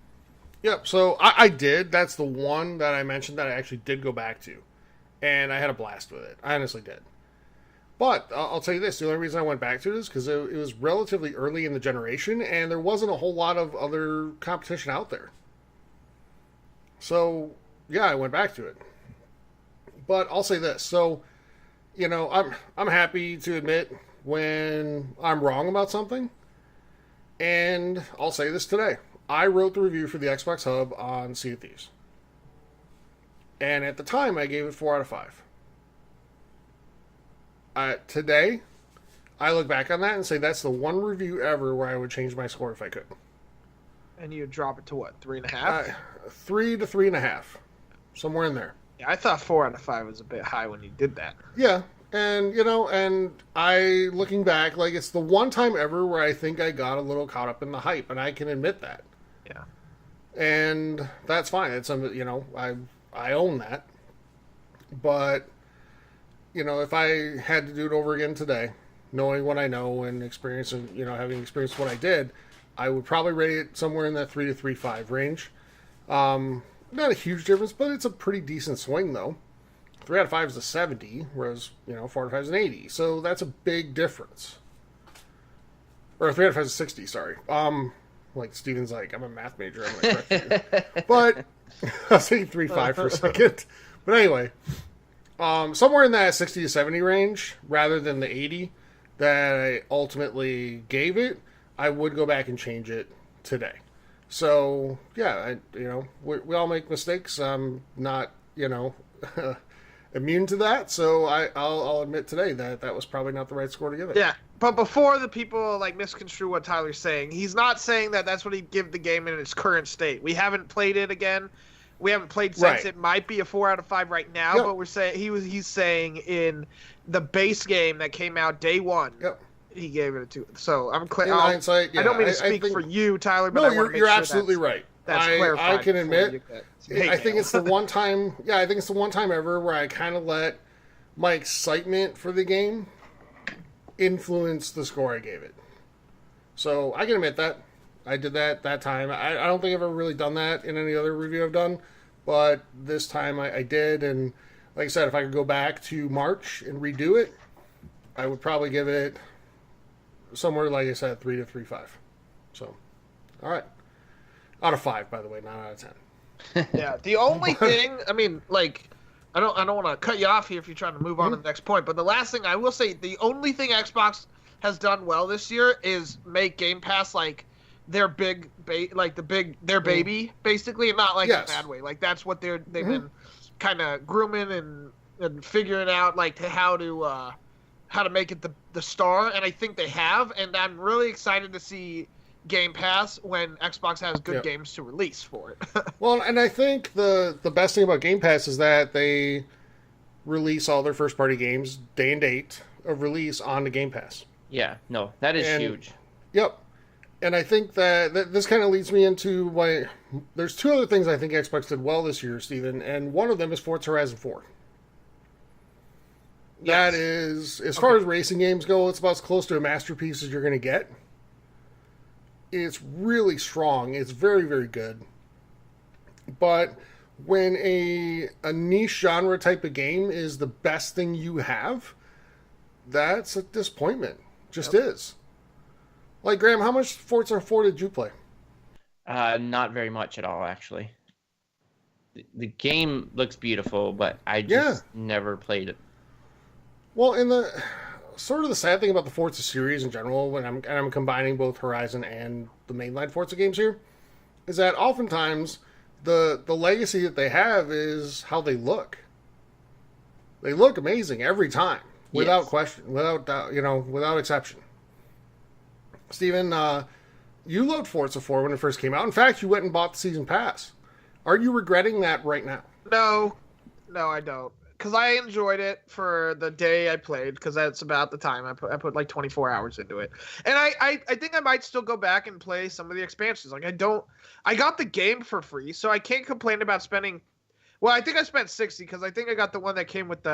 Yep, so I did. That's the one that I mentioned that I actually did go back to. And I had a blast with it. I honestly did. But I'll tell you this, the only reason I went back to it is because it was relatively early in the generation, and there wasn't a whole lot of other competition out there. So, yeah, I went back to it. But I'll say this, so... I'm happy to admit when I'm wrong about something. And I'll say this today. I wrote the review for the Xbox Hub on Sea of Thieves. And at the time, I gave it 4 out of 5. Today, I look back on that and say that's the one review ever where I would change my score if I could. And you'd drop it to what, 3.5? 3 to 3.5. Somewhere in there. Yeah, I thought 4 out of 5 was a bit high when you did that. Yeah, and, and looking back, it's the one time ever where I think I got a little caught up in the hype, and I can admit that. Yeah. And that's fine. It's, I own that. But, if I had to do it over again today, knowing what I know and experiencing, having experienced what I did, I would probably rate it somewhere in that 3 to 3.5 range. Not a huge difference, but it's a pretty decent swing, though. 3 out of 5 is a 70, whereas, 4 out of 5 is an 80. So that's a big difference. Or 3 out of 5 is a 60, sorry. Steven's I'm a math major, I'm going to correct you. But, I was thinking 3.5 for a second. But anyway, somewhere in that 60 to 70 range, rather than the 80 that I ultimately gave it, I would go back and change it today. So, yeah, we all make mistakes. I'm not, immune to that. So I'll admit today that was probably not the right score to give it. Yeah, but before the people like misconstrue what Tyler's saying, he's not saying that that's what he'd give the game in its current state. We haven't played it again. We haven't played since. Right. It might be a 4 out of 5 right now, Yep. but he's saying in the base game that came out day one. Yep. He gave it a 2. So I'm clear. In hindsight, yeah, I don't mean to I speak think, for you, Tyler, but No, I want to make you're sure absolutely right. That's I clarified. can before admit. you get some hate I think mail. it's the one time. Yeah, I think it's the one time ever where I kind of let my excitement for the game influence the score I gave it. So I can admit that I did that time. I don't think I've ever really done that in any other review I've done, but this time I did. And like I said, if I could go back to March and redo it, I would probably give it somewhere, like I said, 3 to 3.5. So, all right, out of 5, by the way, not out of 10. Yeah, the only thing, I mean, like, I don't want to cut you off here if you're trying to move on to the next point, but the last thing I will say, the only thing Xbox has done well this year is make Game Pass like their big, their baby, basically, and not like in a bad way. Like that's what they've been kind of grooming and figuring out, like how to make it the star, and I think they have, and I'm really excited to see Game Pass when Xbox has good games to release for it. Well, and I think the best thing about Game Pass is that they release all their first-party games day and date of release on the Game Pass. Yeah, no, that is huge. Yep. And I think that this kind of leads me into why there's 2 other things I think Xbox did well this year, Steven, and one of them is Forza Horizon 4. Yes. That is, as far as racing games go, it's about as close to a masterpiece as you're going to get. It's really strong. It's very, very good. But when a niche genre type of game is the best thing you have, that's a disappointment. Just is. Like, Graham, how much Forza 4 did you play? Not very much at all, actually. The game looks beautiful, but I just never played it. Well, in the sort of the sad thing about the Forza series in general, when I'm combining both Horizon and the mainline Forza games here, is that oftentimes the legacy that they have is how they look. They look amazing every time, without question, without doubt, without exception. Steven, you loved Forza 4 when it first came out. In fact, you went and bought the season pass. Are you regretting that right now? No, I don't. Because I enjoyed it for the day I played, because that's about the time I put like 24 hours into it. And I think I might still go back and play some of the expansions. Like, I got the game for free, so I can't complain about spending. Well, I think I spent 60 because I think I got the one that came with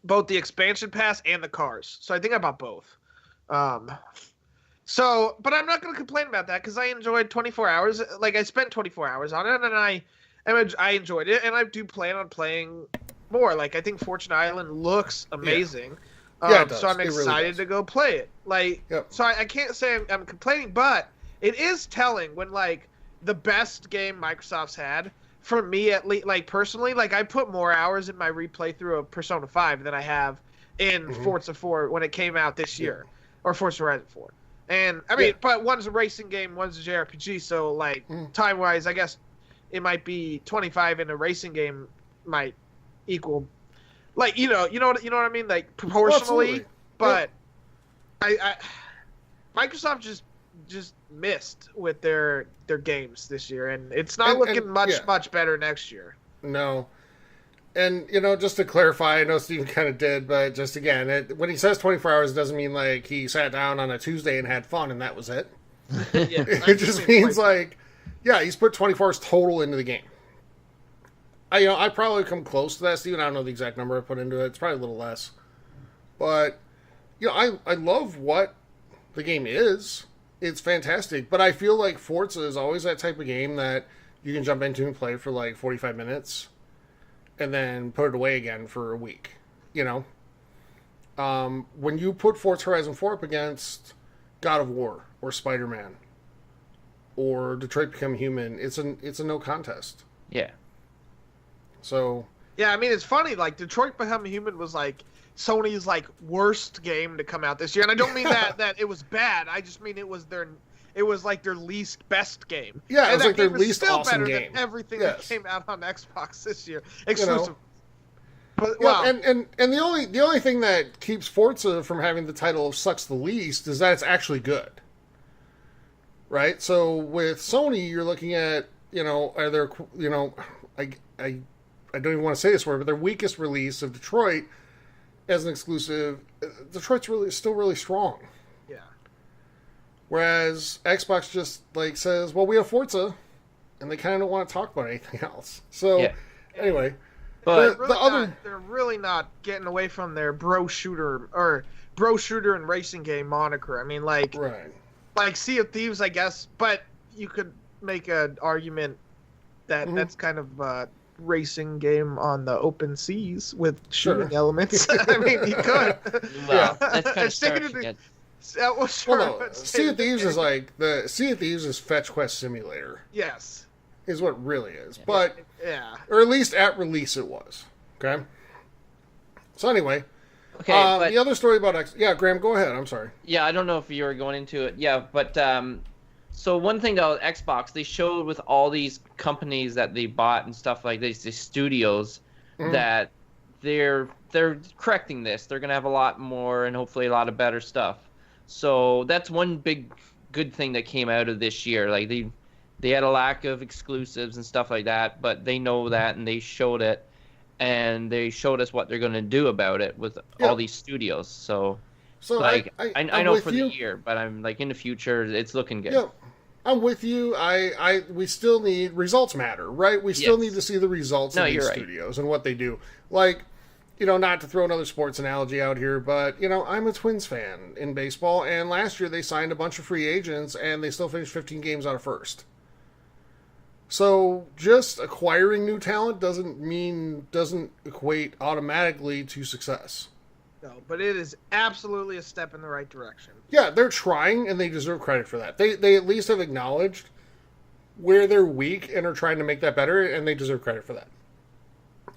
both the expansion pass and the cars. So I think I bought both. So, but I'm not going to complain about that because I enjoyed 24 hours. Like, I spent 24 hours on it, and I enjoyed it, and I do plan on playing more. Like, I think Fortune Island looks amazing. Yeah, it does. So I'm It really excited does. to go play it. Like, so I can't say I'm complaining, but it is telling when, like, the best game Microsoft's had, for me at least, like, personally, like, I put more hours in my replay through of Persona 5 than I have in Forza 4 when it came out this year, or Forza Horizon 4. And, I mean, but one's a racing game, one's a JRPG, so, like, time-wise, I guess it might be 25 in a racing game might equal, like, you know what I mean, like, proportionally. But I Microsoft just missed with their games this year, and it's not looking much better next year. No. And, just to clarify, I know Steven kind of did, but just again, when he says 24 hours, it doesn't mean like he sat down on a Tuesday and had fun and that was it. It just means like, he's put 24 hours total into the game. I probably come close to that, Steven. I don't know the exact number I put into it. It's probably a little less. But, I love what the game is. It's fantastic. But I feel like Forza is always that type of game that you can jump into and play for like 45 minutes and then put it away again for a week. When you put Forza Horizon 4 up against God of War or Spider-Man or Detroit Become Human, it's a no contest. Yeah. So yeah, I mean, it's funny. Like, Detroit Become Human was like Sony's like worst game to come out this year, and I don't mean that it was bad. I just mean it was like their least best game. Yeah, and it was like their game is least still awesome better game. than everything that came out on Xbox this year, exclusive. But Yeah, well, and the only thing that keeps Forza from having the title of sucks the least is that it's actually good. Right? So with Sony, you're looking at, are there, I don't even want to say this word, but their weakest release of Detroit as an exclusive, Detroit's still really strong. yeah. Whereas Xbox just says, well, we have Forza, and they kind of don't want to talk about anything else. So anyway, But They're really not getting away from their bro shooter and racing game moniker. I mean, like Sea of Thieves, I guess, but you could make an argument that that's kind of a racing game on the open seas with shooting elements. I mean, you could. Well, that's kind of starting to get... Well, sure. Well, no, Sea of Thieves is Sea of Thieves is Fetch Quest Simulator. Yes. Is what it really is. But yeah. Or at least at release it was. Okay? So anyway. Okay, but... the other story about yeah, Graham, go ahead. I'm sorry. Yeah, I don't know if you were going into it. Yeah, but so one thing about Xbox, they showed with all these companies that they bought and stuff like this, these studios, that they're correcting this. They're gonna have a lot more and hopefully a lot of better stuff. So that's one big good thing that came out of this year. Like they had a lack of exclusives and stuff like that, but they know that and they showed it, and they showed us what they're gonna do about it with all these studios. So like I know for the year, but I'm like in the future, it's looking good. Yeah, I'm with you. We still need results matter, right? We still need to see the results of these studios and what they do. Like, not to throw another sports analogy out here, but I'm a Twins fan in baseball, and last year they signed a bunch of free agents, and they still finished 15 games out of first. So just acquiring new talent doesn't equate automatically to success. No, but it is absolutely a step in the right direction. Yeah, they're trying, and they deserve credit for that. They at least have acknowledged where they're weak and are trying to make that better, and they deserve credit for that.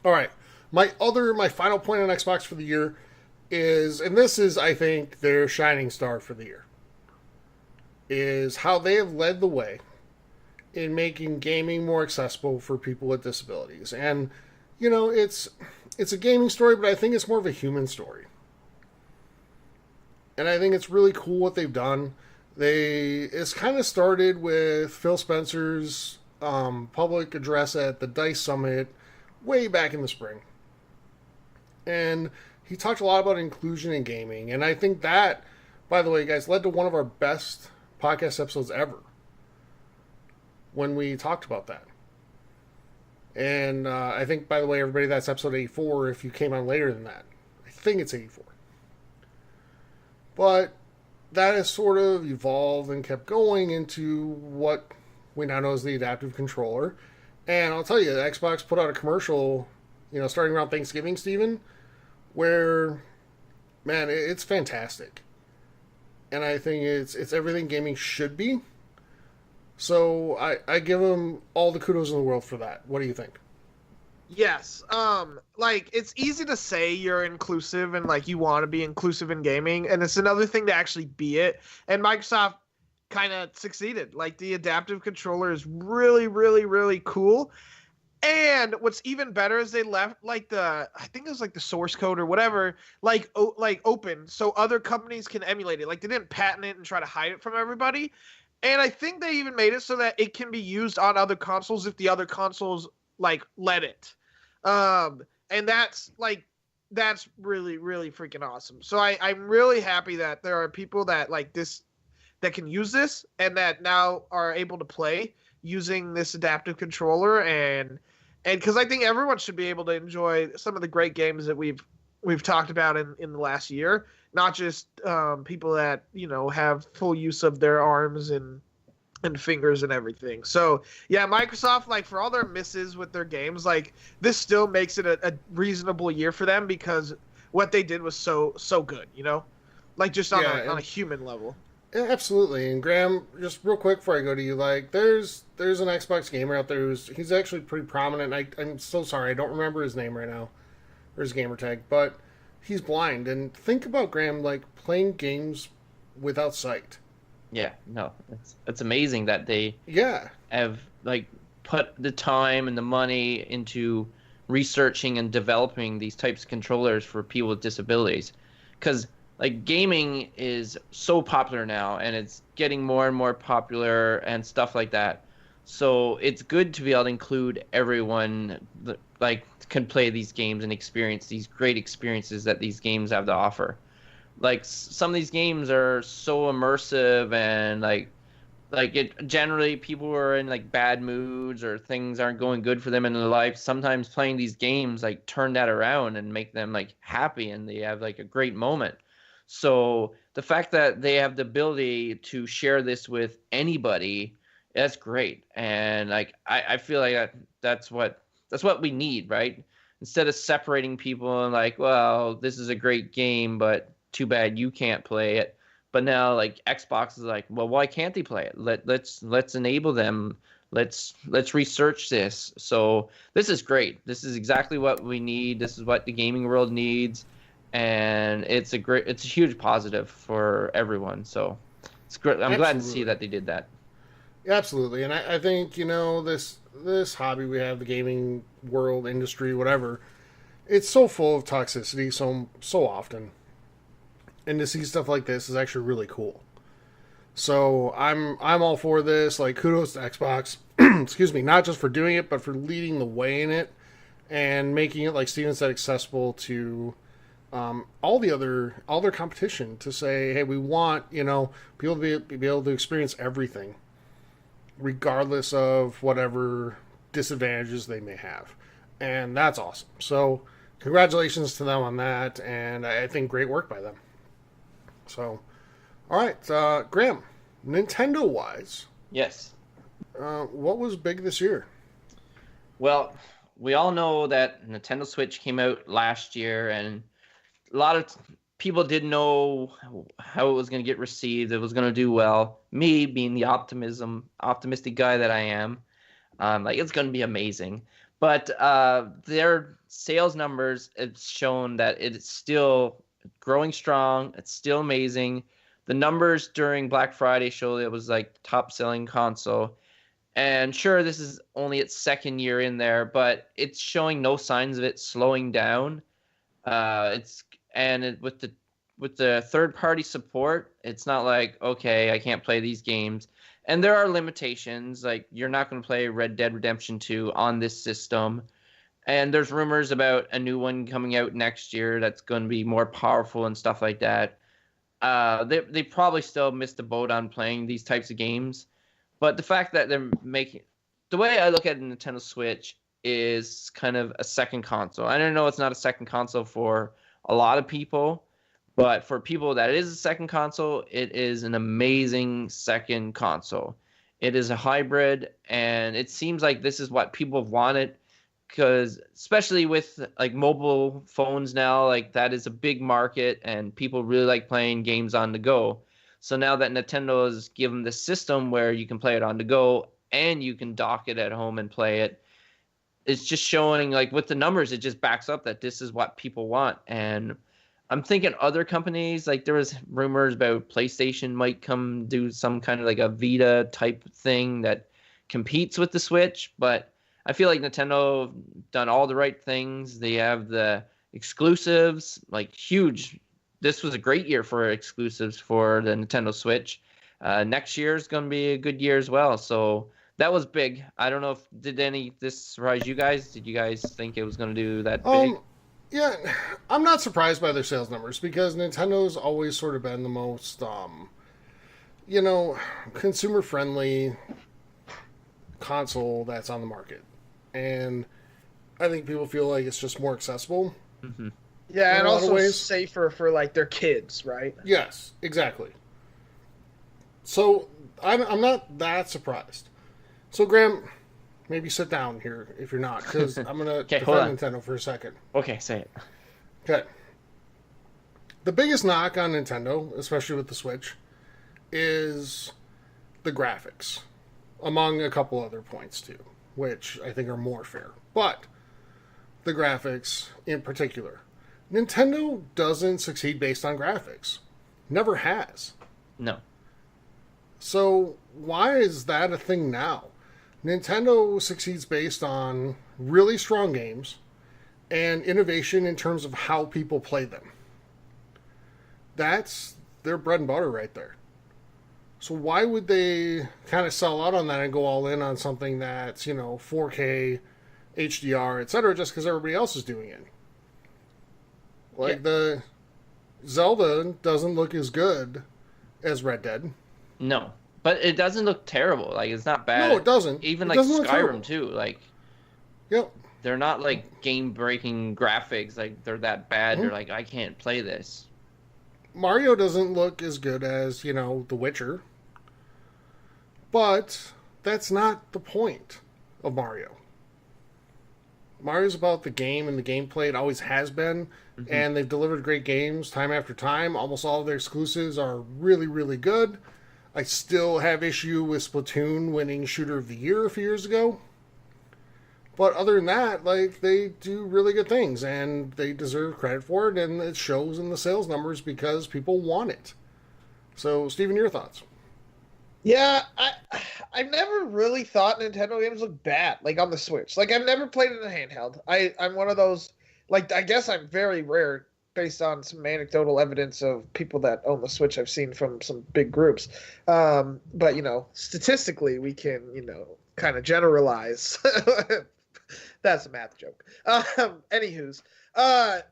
All right, my final point on Xbox for the year is, and this is, I think, their shining star for the year, is how they have led the way in making gaming more accessible for people with disabilities. And, it's a gaming story, but I think it's more of a human story. And I think it's really cool what they've done. It's kind of started with Phil Spencer's public address at the DICE Summit way back in the spring. And he talked a lot about inclusion in gaming. And I think that, by the way, guys, led to one of our best podcast episodes ever when we talked about that. And I think, by the way, everybody, that's episode 84 if you came on later than that. I think it's 84. But that has sort of evolved and kept going into what we now know as the adaptive controller. And I'll tell you, Xbox put out a commercial, starting around Thanksgiving, Steven, where, man, it's fantastic. And I think it's everything gaming should be. So I give them all the kudos in the world for that. What do you think? Yes. It's easy to say you're inclusive and you want to be inclusive in gaming, and it's another thing to actually be it. And Microsoft kind of succeeded. The adaptive controller is really, really, really cool. And what's even better is they left I think it was the source code or whatever, open so other companies can emulate it. They didn't patent it and try to hide it from everybody. And I think they even made it so that it can be used on other consoles if the other consoles let it. And that's really, really freaking awesome. So I'm really happy that there are people that that can use this and that now are able to play using this adaptive controller, and because I think everyone should be able to enjoy some of the great games that we've talked about in the last year, not just people that have full use of their arms and fingers and everything. So yeah, Microsoft, for all their misses with their games, this still makes it a reasonable year for them because what they did was so good, just on a human level. Yeah, absolutely. And Graham, just real quick before I go to you, there's an Xbox gamer out there he's actually pretty prominent. I'm so sorry, I don't remember his name right now, or his gamer tag, but he's blind. And think about Graham, playing games without sight. Yeah, no, it's amazing that they have put the time and the money into researching and developing these types of controllers for people with disabilities, because like gaming is so popular now and it's getting more and more popular and stuff like that. So it's good to be able to include everyone that like can play these games and experience these great experiences that these games have to offer. Like some of these games are so immersive and like it generally people who are in like bad moods or things aren't going good for them in their life, sometimes playing these games like turn that around and make them like happy and they have like a great moment. So the fact that they have the ability to share this with anybody, that's great. And like I feel like that's what we need, right? Instead of separating people and like, well, this is a great game, but too bad you can't play it. But now like Xbox is like, well, why can't they play it? Let's enable them. Let's research this. So this is great. This is exactly what we need. This is what the gaming world needs. And it's a huge positive for everyone. So it's great. I'm glad to see that they did that. Absolutely. And I think, this hobby we have, the gaming world, industry, whatever, it's so full of toxicity so often. And to see stuff like this is actually really cool. So I'm all for this. Like, kudos to Xbox. Excuse me, not just for doing it, but for leading the way in it and making it, like Steven said, accessible to all their competition, to say, hey, we want people to be able to experience everything, regardless of whatever disadvantages they may have, and that's awesome. So congratulations to them on that, and I think great work by them. So, all right, Graham, Nintendo wise, yes, what was big this year? Well, we all know that Nintendo Switch came out last year, and a lot of people didn't know how it was going to get received. It was going to do well. Me being the optimistic guy that I am, like it's going to be amazing. But their sales numbers have shown that it's still growing strong. It's still amazing. The numbers during Black Friday show it was like top selling console. And sure, this is only its second year in there, but it's showing no signs of it slowing down. With the third-party support, it's not like, okay, I can't play these games. And there are limitations, like you're not going to play Red Dead Redemption 2 on this system. And there's rumors about a new one coming out next year that's going to be more powerful and stuff like that. They probably still missed the boat on playing these types of games. But the fact that they're making... The way I look at the Nintendo Switch is kind of a second console. I don't know it's not a second console for a lot of people, but for people that is a second console, it is an amazing second console. It is a hybrid, and it seems like this is what people have wanted, because especially with like mobile phones now, like that is a big market, and people really like playing games on the go. So now that Nintendo has given this system where you can play it on the go and you can dock it at home and play it, it's just showing, like with the numbers, it just backs up that this is what people want. And I'm thinking other companies, like there was rumors about PlayStation might come do some kind of like a Vita type thing that competes with the Switch. But I feel like Nintendo done all the right things. They have the exclusives, like huge. This was a great year for exclusives for the Nintendo Switch. Next year is going to be a good year as well. So that was big. I don't know if this surprise you guys? Did you guys think it was going to do that big? Yeah, I'm not surprised by their sales numbers, because Nintendo's always sort of been the most, consumer-friendly console that's on the market. And I think people feel like it's just more accessible. Mm-hmm. Yeah, and also safer for like their kids, right? Yes, exactly. So I'm not that surprised. So Graham, maybe sit down here if you're not, because I'm gonna defend Nintendo for a second. Okay, say it. Okay. The biggest knock on Nintendo, especially with the Switch, is the graphics, among a couple other points too, which I think are more fair. But the graphics in particular, Nintendo doesn't succeed based on graphics. Never has. No. So why is that a thing now? Nintendo succeeds based on really strong games, and innovation in terms of how people play them. That's their bread and butter right there. So why would they kind of sell out on that and go all in on something that's, 4K, HDR, etc., just because everybody else is doing it? Like, the Zelda doesn't look as good as Red Dead. No, but it doesn't look terrible. Like, it's not bad. No, it doesn't. Even it like doesn't Skyrim too. Like, yep. They're not like game-breaking graphics. Like, they're that bad. They're like, I can't play this. Mario doesn't look as good as, The Witcher. But that's not the point of Mario. Mario's about the game and the gameplay. It always has been. Mm-hmm. And they've delivered great games time after time. Almost all of their exclusives are really, really good. I still have issue with Splatoon winning Shooter of the Year a few years ago. But other than that, like, they do really good things. And they deserve credit for it. And it shows in the sales numbers because people want it. So, Steven, your thoughts? Yeah, I've never really thought Nintendo games look bad, like on the Switch. Like, I've never played it in a handheld. I'm one of those, like, I guess I'm very rare based on some anecdotal evidence of people that own the Switch I've seen from some big groups. But, statistically, we can, kind of generalize. That's a math joke. Anywho's, I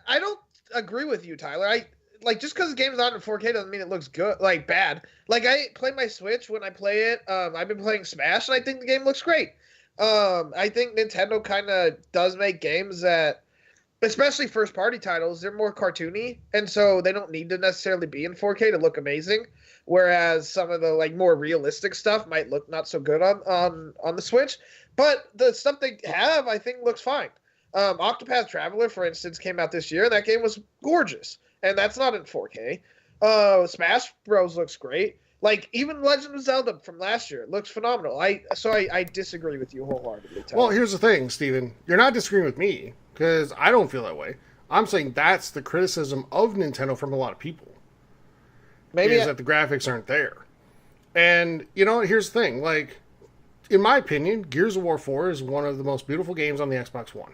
don't agree with you, Tyler. Like, just because the game's not in 4K doesn't mean it looks good, like, bad. Like, I play my Switch when I play it. I've been playing Smash, and I think the game looks great. I think Nintendo kind of does make games that, especially first-party titles, they're more cartoony, and so they don't need to necessarily be in 4K to look amazing, whereas some of the, like, more realistic stuff might look not so good on the Switch. But the stuff they have, I think, looks fine. Octopath Traveler, for instance, came out this year, and that game was gorgeous. And that's not in 4K. Smash Bros. Looks great. Like, even Legend of Zelda from last year looks phenomenal. I disagree with you wholeheartedly, Tyler. Well, here's the thing, Steven. You're not disagreeing with me, because I don't feel that way. I'm saying that's the criticism of Nintendo from a lot of people. Maybe that the graphics aren't there. And, here's the thing. Like, in my opinion, Gears of War 4 is one of the most beautiful games on the Xbox One.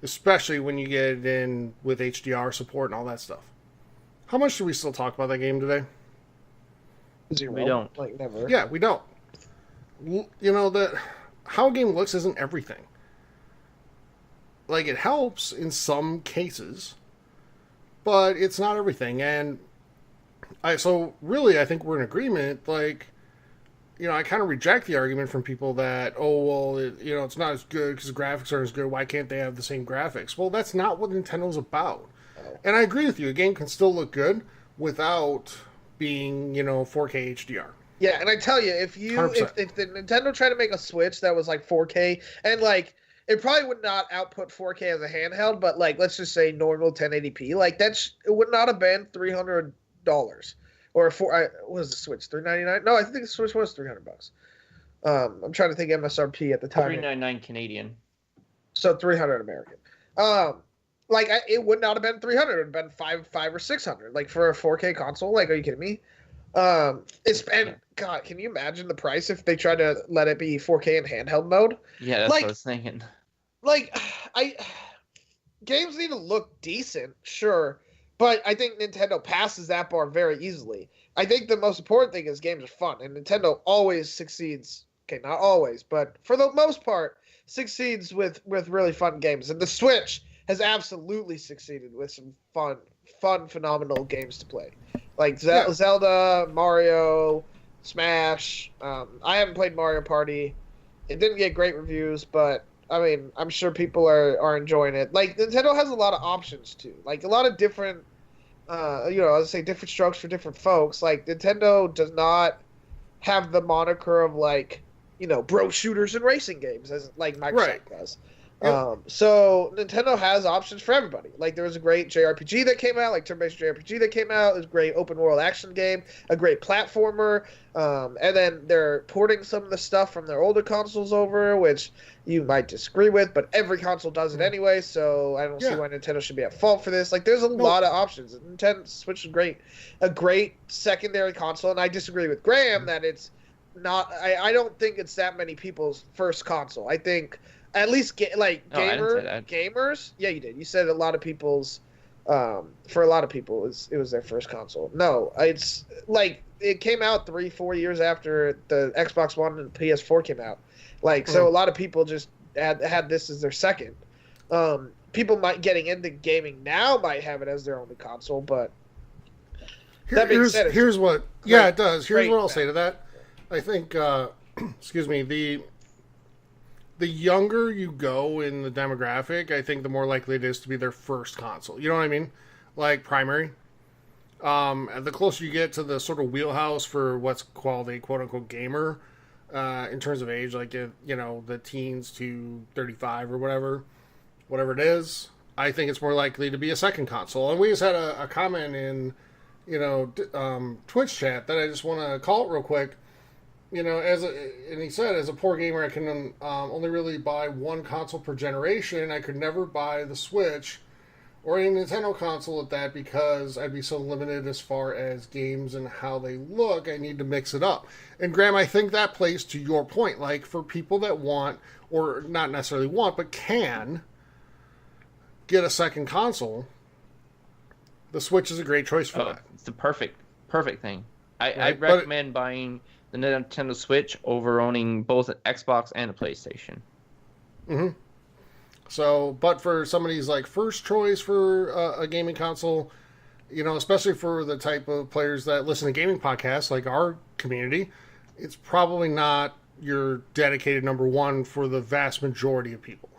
Especially when you get it in with HDR support and all that stuff. How much do we still talk about that game today? Zero. We don't. Like, never. Yeah, we don't. How a game looks isn't everything. Like, it helps in some cases, but it's not everything. And so really, I think we're in agreement. Like, I kind of reject the argument from people that, it's not as good because the graphics aren't as good. Why can't they have the same graphics? Well, that's not what Nintendo's about. Oh. And I agree with you. A game can still look good without being, 4K HDR. Yeah, and I tell you, if the Nintendo tried to make a Switch that was like 4K, and like, it probably would not output 4K as a handheld, but like, let's just say normal 1080p, like it would not have been $300. Or what was the Switch? $399? No, I think the Switch was $300. I'm trying to think MSRP at the time. $399 Canadian. So $300 American. It would not have been $300. It would have been $500 or $600. Like for a 4K console. Like, are you kidding me? God, can you imagine the price if they tried to let it be 4K in handheld mode? Yeah, that's what I was thinking. Like, games need to look decent, sure. But I think Nintendo passes that bar very easily. I think the most important thing is games are fun, and Nintendo always succeeds. Okay, not always, but for the most part, succeeds with really fun games. And the Switch has absolutely succeeded with some fun, phenomenal games to play. Like Zelda, Mario, Smash. I haven't played Mario Party. It didn't get great reviews, but I mean, I'm sure people are enjoying it. Like, Nintendo has a lot of options, too. Like, a lot of different, different strokes for different folks. Like, Nintendo does not have the moniker of, like, bro shooters and racing games, as like Microsoft does. Yep. So Nintendo has options for everybody. Like, there was a great JRPG that came out, like turn-based JRPG that came out. There's a great open-world action game, a great platformer, and then they're porting some of the stuff from their older consoles over, which you might disagree with, but every console does it anyway, so I don't see why Nintendo should be at fault for this. Like, there's a lot of options. Nintendo Switch is a great secondary console, and I disagree with Graham that it's not. I don't think it's that many people's first console. I think At least I didn't say that. gamers. Yeah, you did. You said a lot of people's. For a lot of people, it was their first console. No, it's like it came out 3-4 years after the Xbox One and the PS4 came out. Like, so a lot of people just had this as their second. People getting into gaming now might have it as their only console, but that being said, here's what. Yeah, it does. Here's what I'll say to that. I think, excuse me, the younger you go in the demographic, I think the more likely it is to be their first console. You know what I mean? Like primary. The closer you get to the sort of wheelhouse for what's called a quote-unquote gamer, in terms of age, like, you know, the teens to 35 or whatever it is, I think it's more likely to be a second console. And we just had a comment in, you know, Twitch chat that I just want to call it real quick. You know, and he said, as a poor gamer, I can only really buy one console per generation. I could never buy the Switch or a Nintendo console at that because I'd be so limited as far as games and how they look. I need to mix it up. And Graham, I think that plays to your point. Like, for people that want, or not necessarily want, but can get a second console, the Switch is a great choice for that. It's the perfect thing. I recommend buying the Nintendo Switch over owning both an Xbox and a PlayStation. Mm-hmm. So, but for somebody's like first choice for a gaming console, you know, especially for the type of players that listen to gaming podcasts like our community, it's probably not your dedicated number one for the vast majority of people.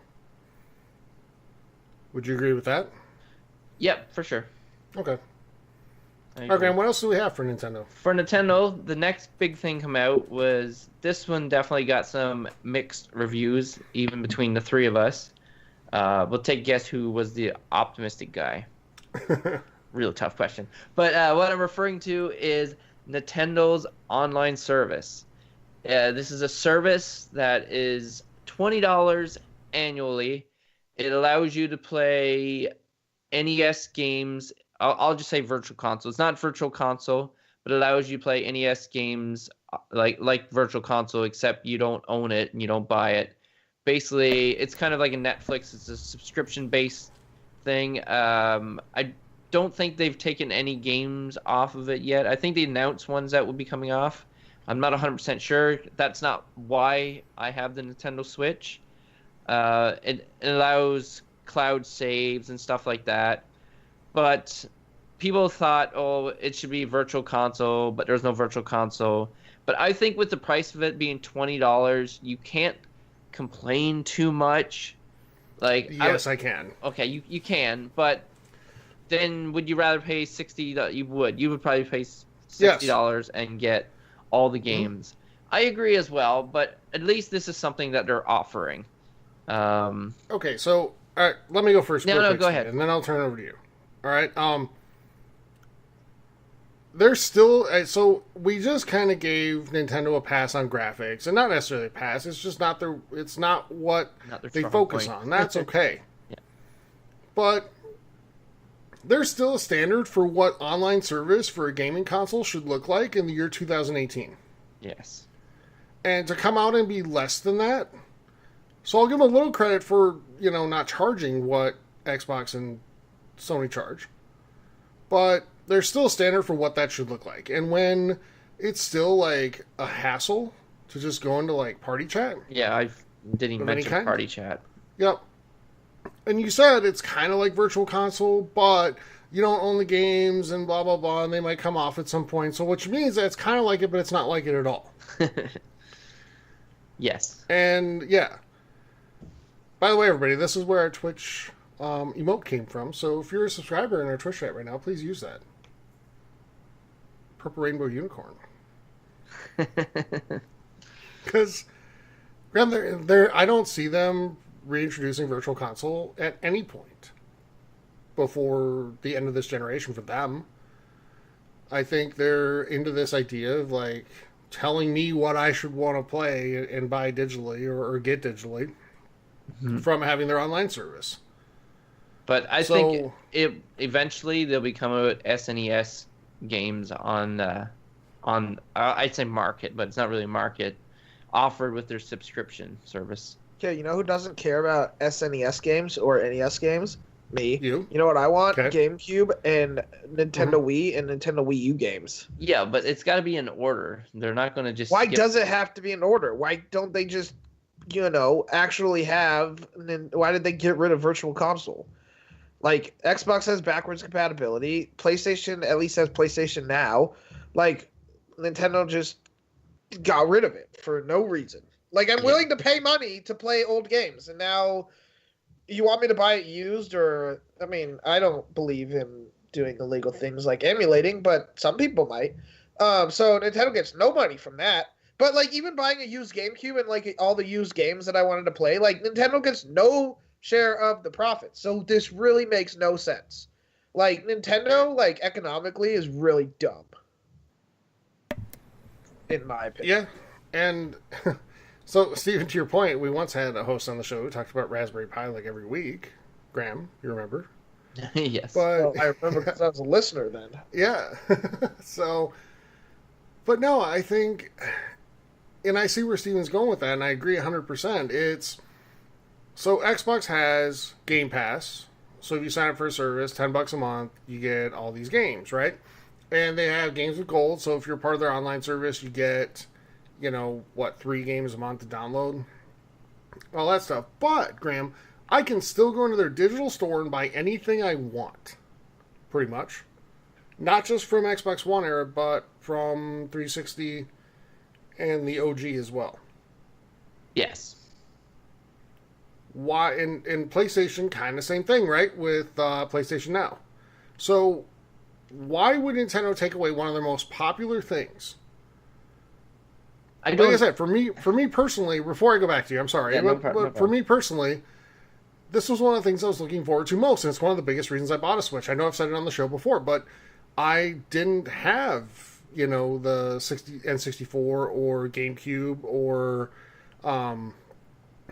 Would you agree with that? Yep, for sure. Okay. Okay, and what else do we have for Nintendo? For Nintendo, the next big thing come out was this one definitely got some mixed reviews, even between the three of us. We'll take guess who was the optimistic guy. Real tough question. But what I'm referring to is Nintendo's online service. This is a service that is $20 annually. It allows you to play NES games. I'll just say virtual console. It's not virtual console, but it allows you to play NES games like virtual console, except you don't own it and you don't buy it. Basically, it's kind of like a Netflix. It's a subscription-based thing. I don't think they've taken any games off of it yet. I think they announced ones that will be coming off. I'm not 100% sure. That's not why I have the Nintendo Switch. It allows cloud saves and stuff like that. But people thought, oh, it should be virtual console, but there's no virtual console. But I think with the price of it being $20, you can't complain too much. Like, yes, I can. Okay, you can, but then would you rather pay $60? You would probably pay $60 and get all the games. I agree as well, but at least this is something that they're offering. Okay, so all right, let me go first. No, go ahead, and then I'll turn it over to you. All right. There's still so we just kind of gave Nintendo a pass on graphics, and not necessarily a pass. It's just not their. It's not what they focus on. That's okay. Yeah. But there's still a standard for what online service for a gaming console should look like in the year 2018. Yes. And to come out and be less than that, so I'll give them a little credit for, you know, not charging what Xbox and Sony charge, but there's still a standard for what that should look like. And when it's still like a hassle to just go into like party chat. Yeah, I didn't mention party chat. Yep. And you said it's kind of like virtual console, but you don't own the games and blah, blah, blah, and they might come off at some point. So which means that it's kind of like it, but it's not like it at all. Yes. And yeah. By the way, everybody, this is where our Twitch emote came from. So if you're a subscriber in our Twitch chat right now, please use that. Purple Rainbow Unicorn. Because I don't see them reintroducing Virtual Console at any point before the end of this generation for them. I think they're into this idea of like telling me what I should want to play and buy digitally or get digitally from having their online service. But I think it eventually they'll become a SNES games on I'd say market, but it's not really market, offered with their subscription service Okay, you know who doesn't care about SNES games or NES games? Me. You. You know what I want? Okay. GameCube and Nintendo Wii and Nintendo Wii U games. Yeah, but it's got to be in order. They're not going to just. Why skip- does it have to be in order? Why don't they just, actually have? Why did they get rid of Virtual Console? Like, Xbox has backwards compatibility. PlayStation at least has PlayStation Now. Like, Nintendo just got rid of it for no reason. Like, I'm willing to pay money to play old games, and now you want me to buy it used? Or, I mean, I don't believe in doing illegal things like emulating, but some people might. So Nintendo gets no money from that. But, like, even buying a used GameCube and, like, all the used games that I wanted to play, like, Nintendo gets no share of the profits. So this really makes no sense. Like, Nintendo, like, economically is really dumb. In my opinion. Yeah, and so, Stephen, to your point, we once had a host on the show who talked about Raspberry Pi like every week. Graham, you remember? Yes. But Well, I remember because I was a listener then. yeah, so, but no, I think, and I see where Stephen's going with that, and I agree 100%. It's, so Xbox has Game Pass, so if you sign up for a service, $10 a month, you get all these games, right? And they have games with gold, so if you're part of their online service, you get, 3 games a month to download? All that stuff. But, Graham, I can still go into their digital store and buy anything I want. Pretty much. Not just from Xbox One era, but from 360 and the OG as well. Yes. Why? And PlayStation, kind of same thing, right? With PlayStation Now. So, why would Nintendo take away one of their most popular things? Like I said, for me personally, before I go back to you, I'm sorry, but for me personally, this was one of the things I was looking forward to most, and it's one of the biggest reasons I bought a Switch. I know I've said it on the show before, but I didn't have, the 60 N64 or GameCube or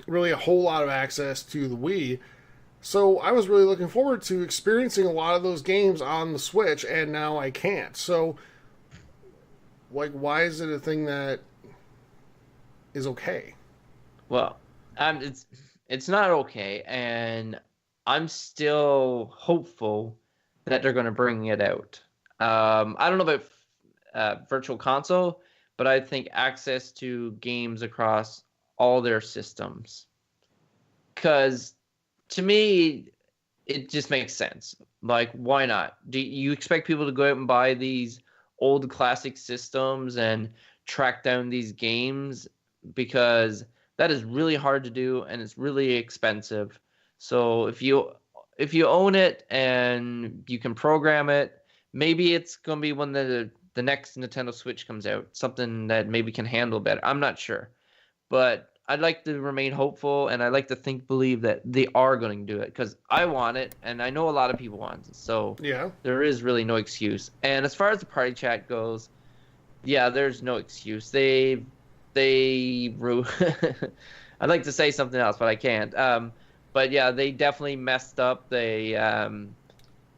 really a whole lot of access to the Wii. So I was really looking forward to experiencing a lot of those games on the Switch, and now I can't. So, like, why is it a thing that is okay? Well, it's not okay, and I'm still hopeful that they're going to bring it out. I don't know about Virtual Console, but I think access to games across all their systems. Because to me, it just makes sense. Like, why not? Do you expect people to go out and buy these old classic systems and track down these games? Because that is really hard to do and it's really expensive. So if you own it and you can program it, maybe it's going to be when the next Nintendo Switch comes out, something that maybe can handle better. I'm not sure. But I'd like to remain hopeful, and I like to believe that they are going to do it, because I want it, and I know a lot of people want it. So Yeah. there is really no excuse. And as far as the party chat goes, yeah, there's no excuse. They I'd like to say something else, but I can't. But yeah, they definitely messed up. They I don't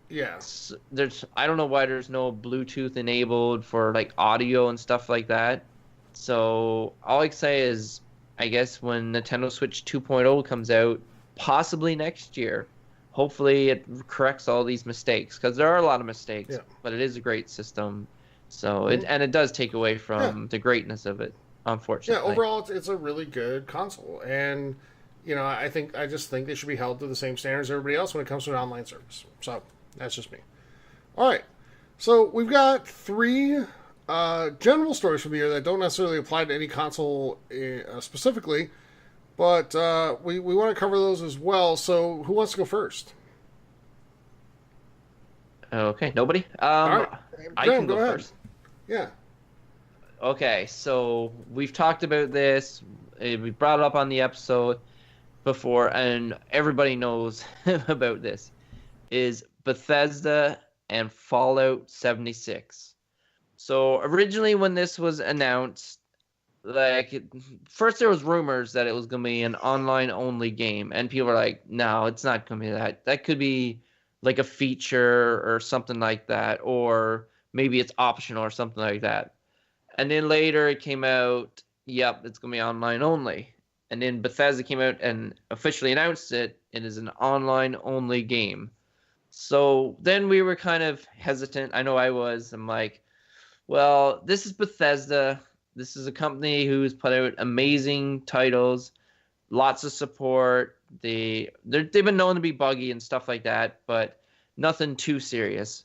know why there's no Bluetooth enabled for like audio and stuff like that. So all I can say is, I guess when Nintendo Switch 2.0 comes out, possibly next year, hopefully it corrects all these mistakes, because there are a lot of mistakes, but it is a great system. So it does take away from the greatness of it, unfortunately. Yeah, overall it's a really good console, and I just think they should be held to the same standards as everybody else when it comes to an online service. So that's just me. All right, so we've got 3 general stories from the year that don't necessarily apply to any console specifically, but we want to cover those as well. So who wants to go first? Okay, nobody? All right. I Graham, can go ahead. first. Yeah. Okay, so we've talked about this. We brought it up on the episode before, and everybody knows about this, is Bethesda and Fallout 76. So originally when this was announced, first there was rumors that it was going to be an online-only game, and people were like, no, it's not going to be that. That could be like a feature or something like that, or maybe it's optional or something like that. And then later it came out, yep, it's going to be online only. and then Bethesda came out and officially announced it. It is an online-only game. So then we were kind of hesitant. I know I was. I'm like, well, this is Bethesda. This is a company who's put out amazing titles, lots of support. They've been known to be buggy and stuff like that, but nothing too serious.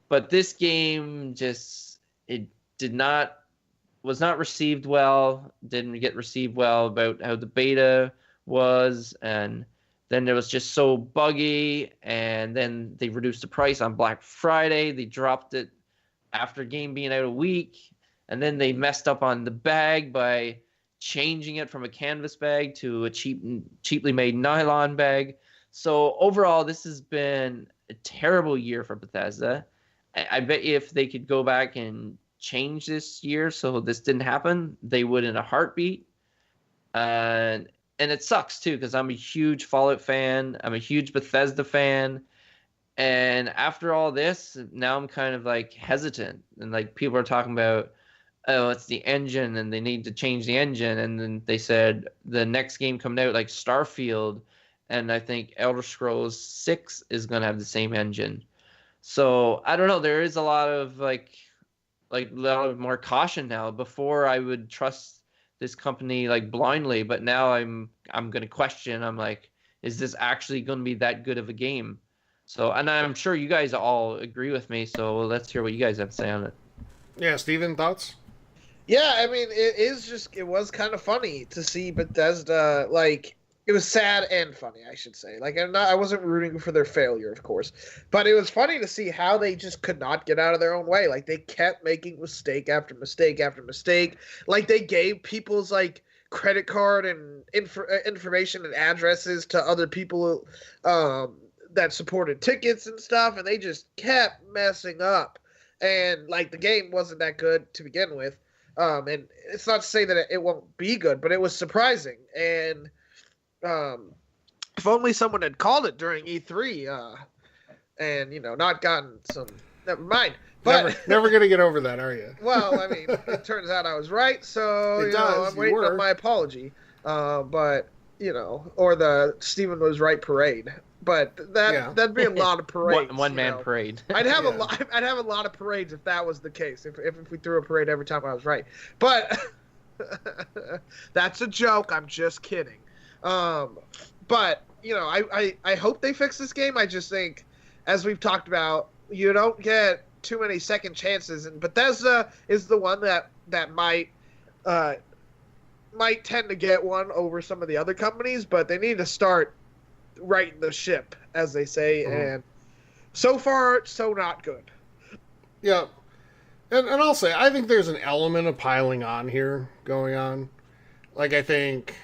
But this game was not received well, didn't get received well about how the beta was, and then it was just so buggy, and then they reduced the price on Black Friday. They dropped it after game being out a week, and then they messed up on the bag by changing it from a canvas bag to a cheaply made nylon bag. So overall, this has been a terrible year for Bethesda. I bet you if they could go back and change this year so this didn't happen, they would in a heartbeat. And it sucks too, because I'm a huge Fallout fan. I'm a huge Bethesda fan. And after all this, now I'm kind of like hesitant. And like people are talking about, oh, it's the engine and they need to change the engine. And then they said the next game coming out, like Starfield, and I think Elder Scrolls 6 is going to have the same engine. So I don't know. There is a lot of like a lot of more caution now. Before I would trust this company like blindly, but now I'm going to question. I'm like, is this actually going to be that good of a game? So, and I'm sure you guys all agree with me. So let's hear what you guys have to say on it. Yeah, Steven, thoughts? Yeah, I mean, it was kind of funny to see Bethesda, like, it was sad and funny, I should say. Like, I wasn't rooting for their failure, of course, but it was funny to see how they just could not get out of their own way. Like, they kept making mistake after mistake after mistake. Like, they gave people's, like, credit card and information and addresses to other people that supported tickets and stuff, and they just kept messing up. And, like, the game wasn't that good to begin with. And it's not to say that it won't be good, but it was surprising. And if only someone had called it during E3 and, not gotten some... Never mind. But never going to get over that, are you? Well, I mean, it turns out I was right, so, I'm waiting on my apology. But, or the Stephen was right parade. But that'd be a lot of parades. One man parade. I'd have a lot of parades if that was the case. If we threw a parade every time I was right. But that's a joke. I'm just kidding. But I hope they fix this game. I just think, as we've talked about, you don't get too many second chances, and Bethesda is the one that might tend to get one over some of the other companies. But they need to start righting the ship, as they say, and so far, so not good. Yeah. And I'll say, I think there's an element of piling on here going on. Like, I think,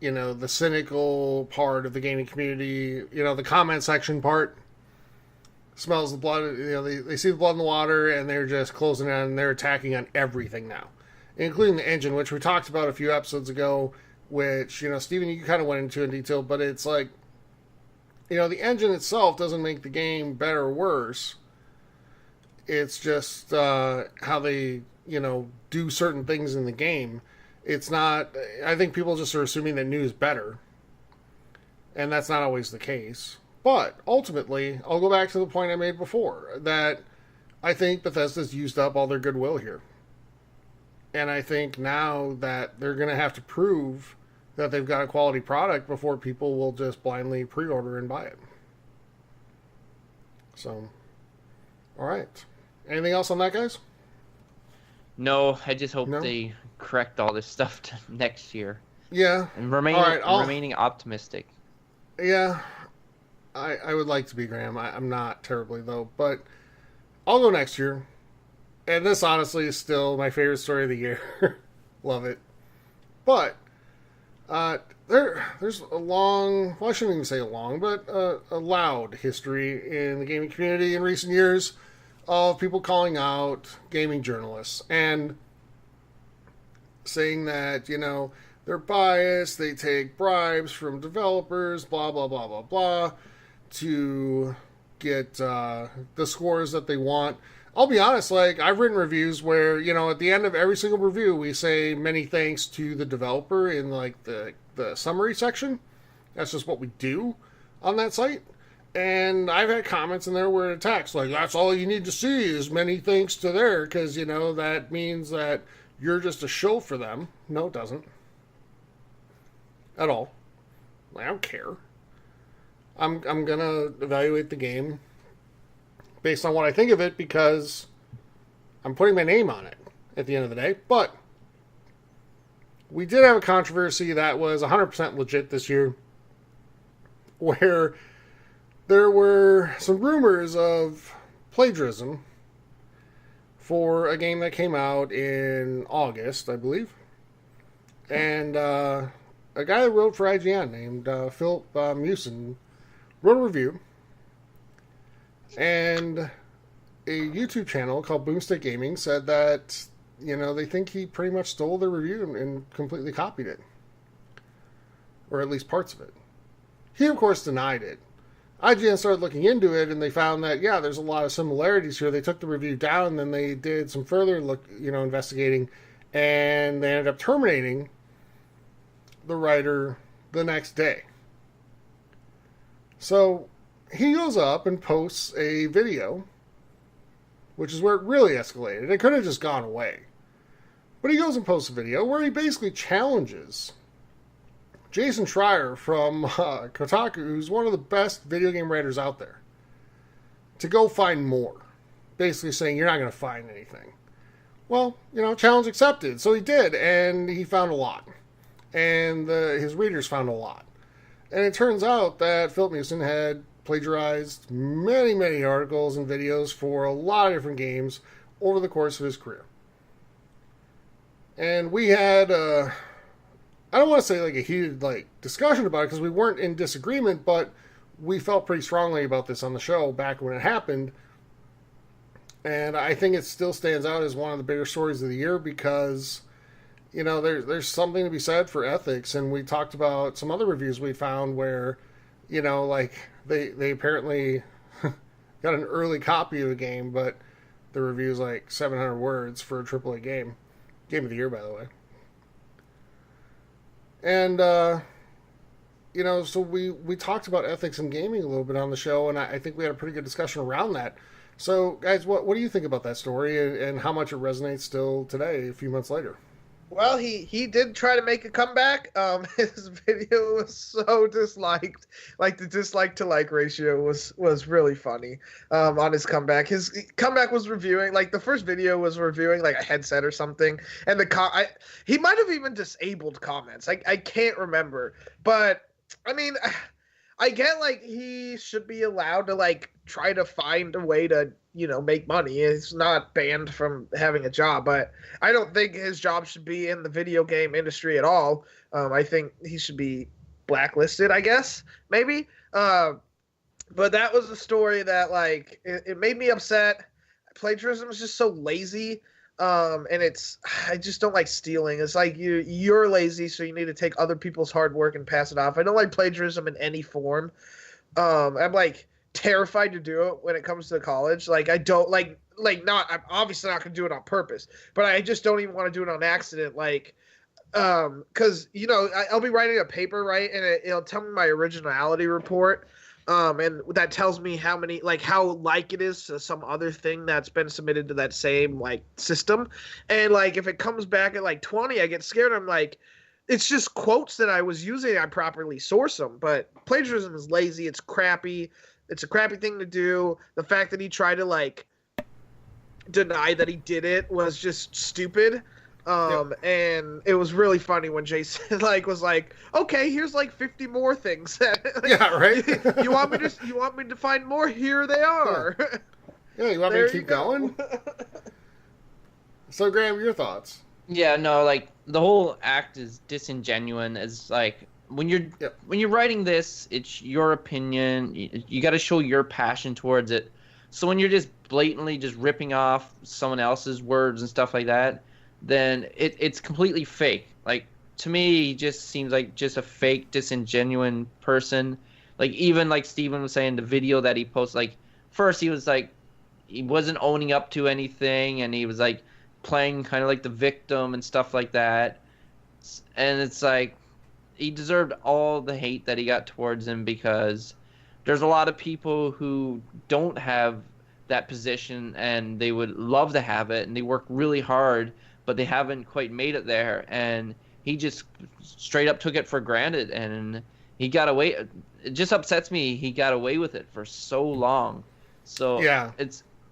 the cynical part of the gaming community, the comment section part smells the blood, they see the blood in the water, and they're just closing on, and they're attacking on everything now, including the engine, which we talked about a few episodes ago, which, Steven, you kind of went into in detail, but it's like, the engine itself doesn't make the game better or worse. It's just how they, do certain things in the game. It's not... I think people just are assuming that new is better. And that's not always the case. But, ultimately, I'll go back to the point I made before, that I think Bethesda's used up all their goodwill here. And I think now that they're going to have to prove that they've got a quality product before people will just blindly pre-order and buy it. So, all right. Anything else on that, guys? No, I just hope they correct all this stuff to next year. Yeah. And remaining optimistic. Yeah. I would like to be, Graham. I'm not terribly, though. But I'll go next year. And this, honestly, is still my favorite story of the year. Love it. But... there's a long, well, I shouldn't even say a long, but a loud history in the gaming community in recent years of people calling out gaming journalists and saying that, they're biased, they take bribes from developers, blah, blah, blah, blah, blah, to get the scores that they want. I'll be honest, like, I've written reviews where, you know, at the end of every single review, we say many thanks to the developer in, like, the summary section. That's just what we do on that site. And I've had comments in there where it attacks, like, that's all you need to see is many thanks to there, because, you know, that means that you're just a show for them. No, it doesn't. At all. I don't care. I'm going to evaluate the game based on what I think of it, because I'm putting my name on it at the end of the day. But we did have a controversy that was 100% legit this year, where there were some rumors of plagiarism for a game that came out in August, I believe. And a guy that wrote for IGN named Philip Mewson wrote a review. And a YouTube channel called Boomstick Gaming said that, you know, they think he pretty much stole the review and completely copied it. Or at least parts of it. He, of course, denied it. IGN started looking into it, and they found that, yeah, there's a lot of similarities here. They took the review down, and then they did some further investigating, and they ended up terminating the writer the next day. So he goes up and posts a video, which is where it really escalated. It could have just gone away. But he goes and posts a video where he basically challenges Jason Schreier from Kotaku, who's one of the best video game writers out there, to go find more. Basically saying, you're not going to find anything. Well, you know, challenge accepted. So he did, and he found a lot. And his readers found a lot. And it turns out that Philip Mewson had plagiarized many, many articles and videos for a lot of different games over the course of his career. And we had... I don't want to say like a heated discussion about it, because we weren't in disagreement, but we felt pretty strongly about this on the show back when it happened. And I think it still stands out as one of the bigger stories of the year, because, you know, there's something to be said for ethics. And we talked about some other reviews we found where, you know, like they apparently got an early copy of the game, but the review is like 700 words for a AAA game. Game of the year, by the way. And, you know, so we talked about ethics in gaming a little bit on the show, and I think we had a pretty good discussion around that. So, guys, what do you think about that story, and how much it resonates still today, a few months later? Well, he did try to make a comeback. His video was so disliked. Like, the dislike to like ratio was really funny on his comeback. His comeback was reviewing, like, the first video was reviewing like a headset or something, and he might have even disabled comments. I can't remember, but I mean, I get like he should be allowed to like try to find a way to, you know, make money. He's not banned from having a job, but I don't think his job should be in the video game industry at all. I think he should be blacklisted, I guess, maybe. But that was a story that, like, it made me upset. Plagiarism is just so lazy. And I just don't like stealing. It's like you're lazy, so you need to take other people's hard work and pass it off. I don't like plagiarism in any form. I'm like terrified to do it when it comes to college. Like, I don't I'm obviously not gonna do it on purpose, but I just don't even want to do it on accident. Like, because, you know, I'll be writing a paper, right, and it'll tell me my originality report. And that tells me how it is to some other thing that's been submitted to that same like system. And like, if it comes back at like 20, I get scared. I'm like, it's just quotes that I was using. I properly source them, but plagiarism is lazy. It's crappy. It's a crappy thing to do. The fact that he tried to like deny that he did it was just stupid. And it was really funny when Jason was like, okay, here's like 50 more things that, like, yeah, right. you want me to find more? Here they are. Yeah, you want me to keep going? So, Graham, your thoughts? Yeah, no, like, the whole act is disingenuous. As like, when you're writing this, it's your opinion. You got to show your passion towards it. So when you're just blatantly just ripping off someone else's words and stuff like that, then it's completely fake. Like, to me, he just seems like just a fake, disingenuous person. Like, even like Steven was saying, the video that he posted, like, first he was like, he wasn't owning up to anything, and he was like playing kind of like the victim and stuff like that. And it's like he deserved all the hate that he got towards him, because there's a lot of people who don't have that position and they would love to have it, and they work really hard, but they haven't quite made it there. And he just straight up took it for granted, and he got away. It just upsets me he got away with it for so long. So yeah,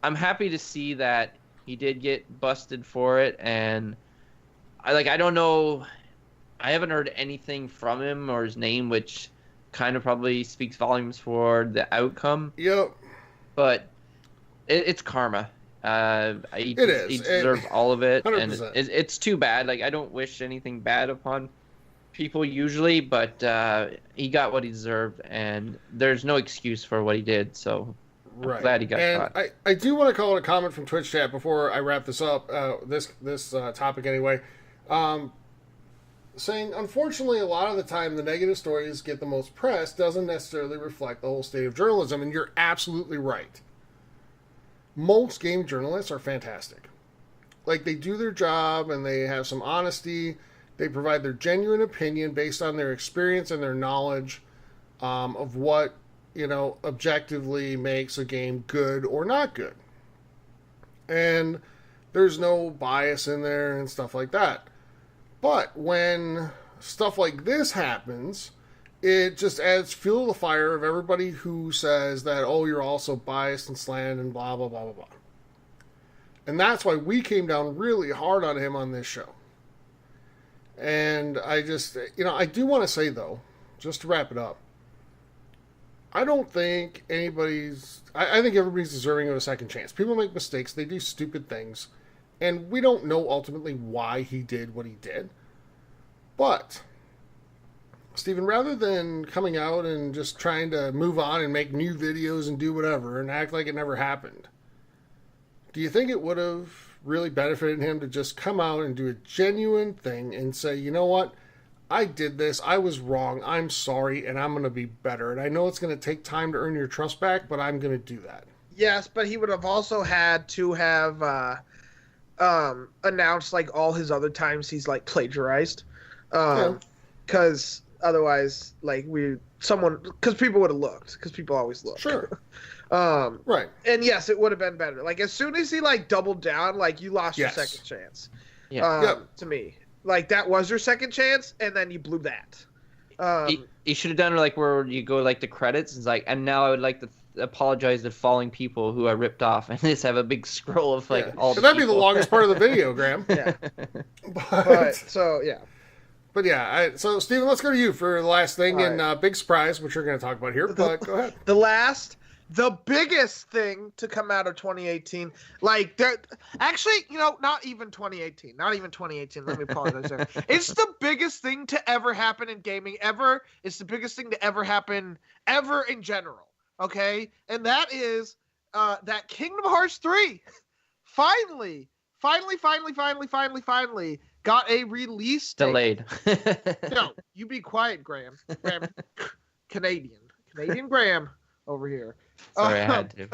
I'm happy to see that he did get busted for it, and I don't know, I haven't heard anything from him or his name, which kind of probably speaks volumes for the outcome. Yep. But it's karma. He is. He deserves all of it, 100%. and it's too bad. Like, I don't wish anything bad upon people usually, but he got what he deserved, and there's no excuse for what he did. So I'm glad he got caught. I do want to call it a comment from Twitch chat before I wrap this up. This topic anyway. Saying, unfortunately, a lot of the time the negative stories get the most press doesn't necessarily reflect the whole state of journalism, and you're absolutely right. Most game journalists are fantastic. Like, they do their job, and they have some honesty. They provide their genuine opinion based on their experience and their knowledge of what, objectively makes a game good or not good. And there's no bias in there and stuff like that. But when stuff like this happens, it just adds fuel to the fire of everybody who says that, oh, you're also biased and slanted and blah, blah, blah, blah, blah. And that's why we came down really hard on him on this show. And I just, I do want to say, though, just to wrap it up, I don't think I think everybody's deserving of a second chance. People make mistakes. They do stupid things. And we don't know ultimately why he did what he did. But, Stephen, rather than coming out and just trying to move on and make new videos and do whatever and act like it never happened, do you think it would have really benefited him to just come out and do a genuine thing and say, you know what? I did this. I was wrong. I'm sorry, and I'm going to be better. And I know it's going to take time to earn your trust back, but I'm going to do that. Yes, but he would have also had to have announced like all his other times he's like plagiarized, because otherwise, like because people would have looked, because people always look. Sure. Right. And yes, it would have been better. Like, as soon as he like doubled down, like, you lost your second chance. Yeah. To me, like, that was your second chance, and then you blew that. He should have done it like where you go like the credits. It's like, and now I would like to apologize to following people who I ripped off, and just have a big scroll of like all. So that'd be the longest part of the video, Graham. Yeah. But yeah, so Steven, let's go to you for the last thing, and big surprise, which you're going to talk about here. But go ahead. The biggest thing to come out of 2018, like, actually, not even 2018. Let me apologize there. It's the biggest thing to ever happen in gaming ever. It's the biggest thing to ever happen ever in general. Okay, and that is that Kingdom Hearts 3 finally got a release date. Delayed. No, you be quiet, Graham. Canadian Graham over here. Sorry, I had to.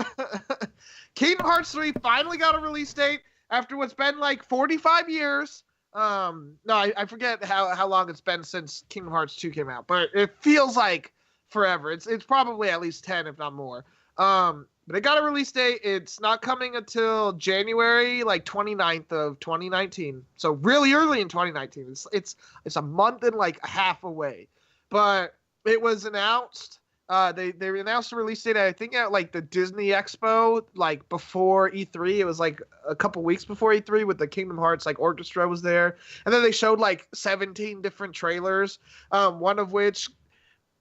Kingdom Hearts 3 finally got a release date after what's been like 45 years. No, I forget how long it's been since Kingdom Hearts 2 came out, but it feels like forever. It's probably at least 10, if not more. But it got a release date. It's not coming until January, like 29th of 2019. So really early in 2019. It's a month and like a half away. But it was announced. They announced the release date, I think, at like the Disney Expo, like before E3. It was like a couple weeks before E3, with the Kingdom Hearts like orchestra was there. And then they showed like 17 different trailers, one of which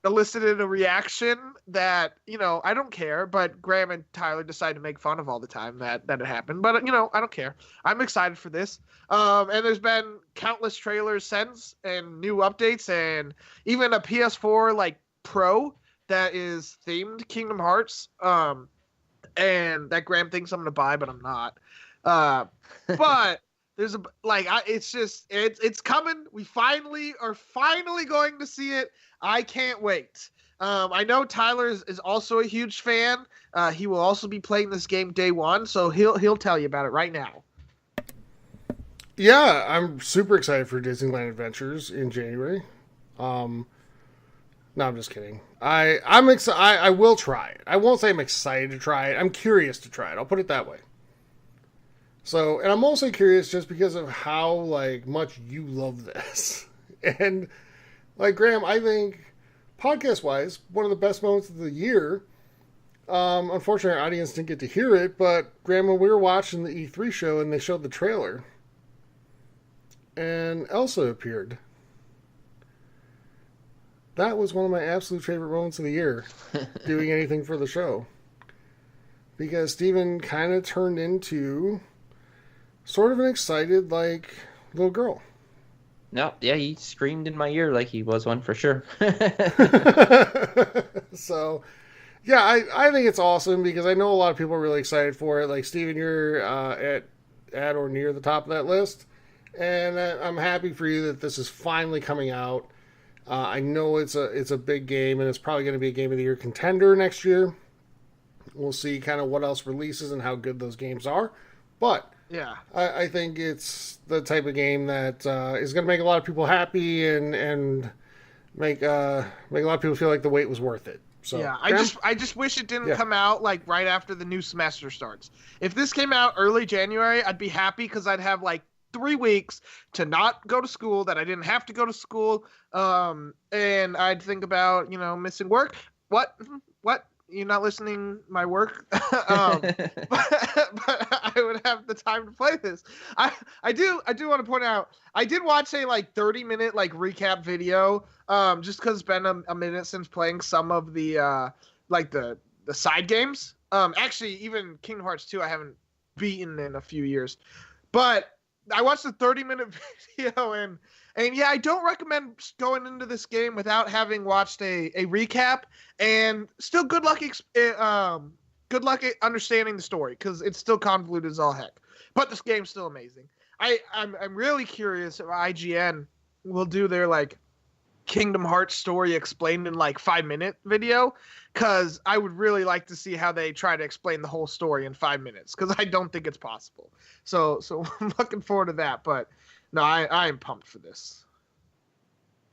elicited a reaction that, I don't care, but Graham and Tyler decided to make fun of all the time that it happened. But, I don't care. I'm excited for this. And there's been countless trailers since, and new updates, and even a PS4 like Pro that is themed Kingdom Hearts. And that Graham thinks I'm going to buy, but I'm not. But there's it's coming. We finally are going to see it. I can't wait. I know Tyler is also a huge fan. He will also be playing this game day one, so he'll tell you about it right now. Yeah, I'm super excited for Disneyland Adventures in January. No, I'm just kidding. I'm excited. I will try it. I won't say I'm excited to try it. I'm curious to try it. I'll put it that way. So, and I'm also curious just because of how much you love this. And Graham, I think podcast wise, one of the best moments of the year. Unfortunately, our audience didn't get to hear it, but Graham, when we were watching the E3 show and they showed the trailer, and Elsa appeared. That was one of my absolute favorite moments of the year, doing anything for the show. Because Steven kind of turned into sort of an excited, little girl. No, yeah, he screamed in my ear like he was one for sure. So, yeah, I think it's awesome because I know a lot of people are really excited for it. Like, Steven, you're at or near the top of that list. And I'm happy for you that this is finally coming out. I know it's a big game, and it's probably going to be a Game of the Year contender next year. We'll see kind of what else releases and how good those games are. But yeah, I think it's the type of game that is going to make a lot of people happy and make a lot of people feel like the wait was worth it. So, yeah, Graham? I just wish it didn't come out right after the new semester starts. If this came out early January, I'd be happy because I'd have 3 weeks to not go to school, that I didn't have to go to school, and I'd think about missing work. What? You're not listening my work? but I would have the time to play this. I do want to point out, I did watch a 30-minute recap video, just because it's been a minute since playing some of the the side games. Actually, even Kingdom Hearts 2 I haven't beaten in a few years, but I watched the 30-minute video, and yeah, I don't recommend going into this game without having watched a recap, and still good luck at understanding the story, because it's still convoluted as all heck. But this game's still amazing. I'm really curious if IGN will do their Kingdom Hearts story explained in 5-minute video, because I would really like to see how they try to explain the whole story in 5 minutes, because I don't think it's possible. So I'm looking forward to that. But no, I am pumped for this.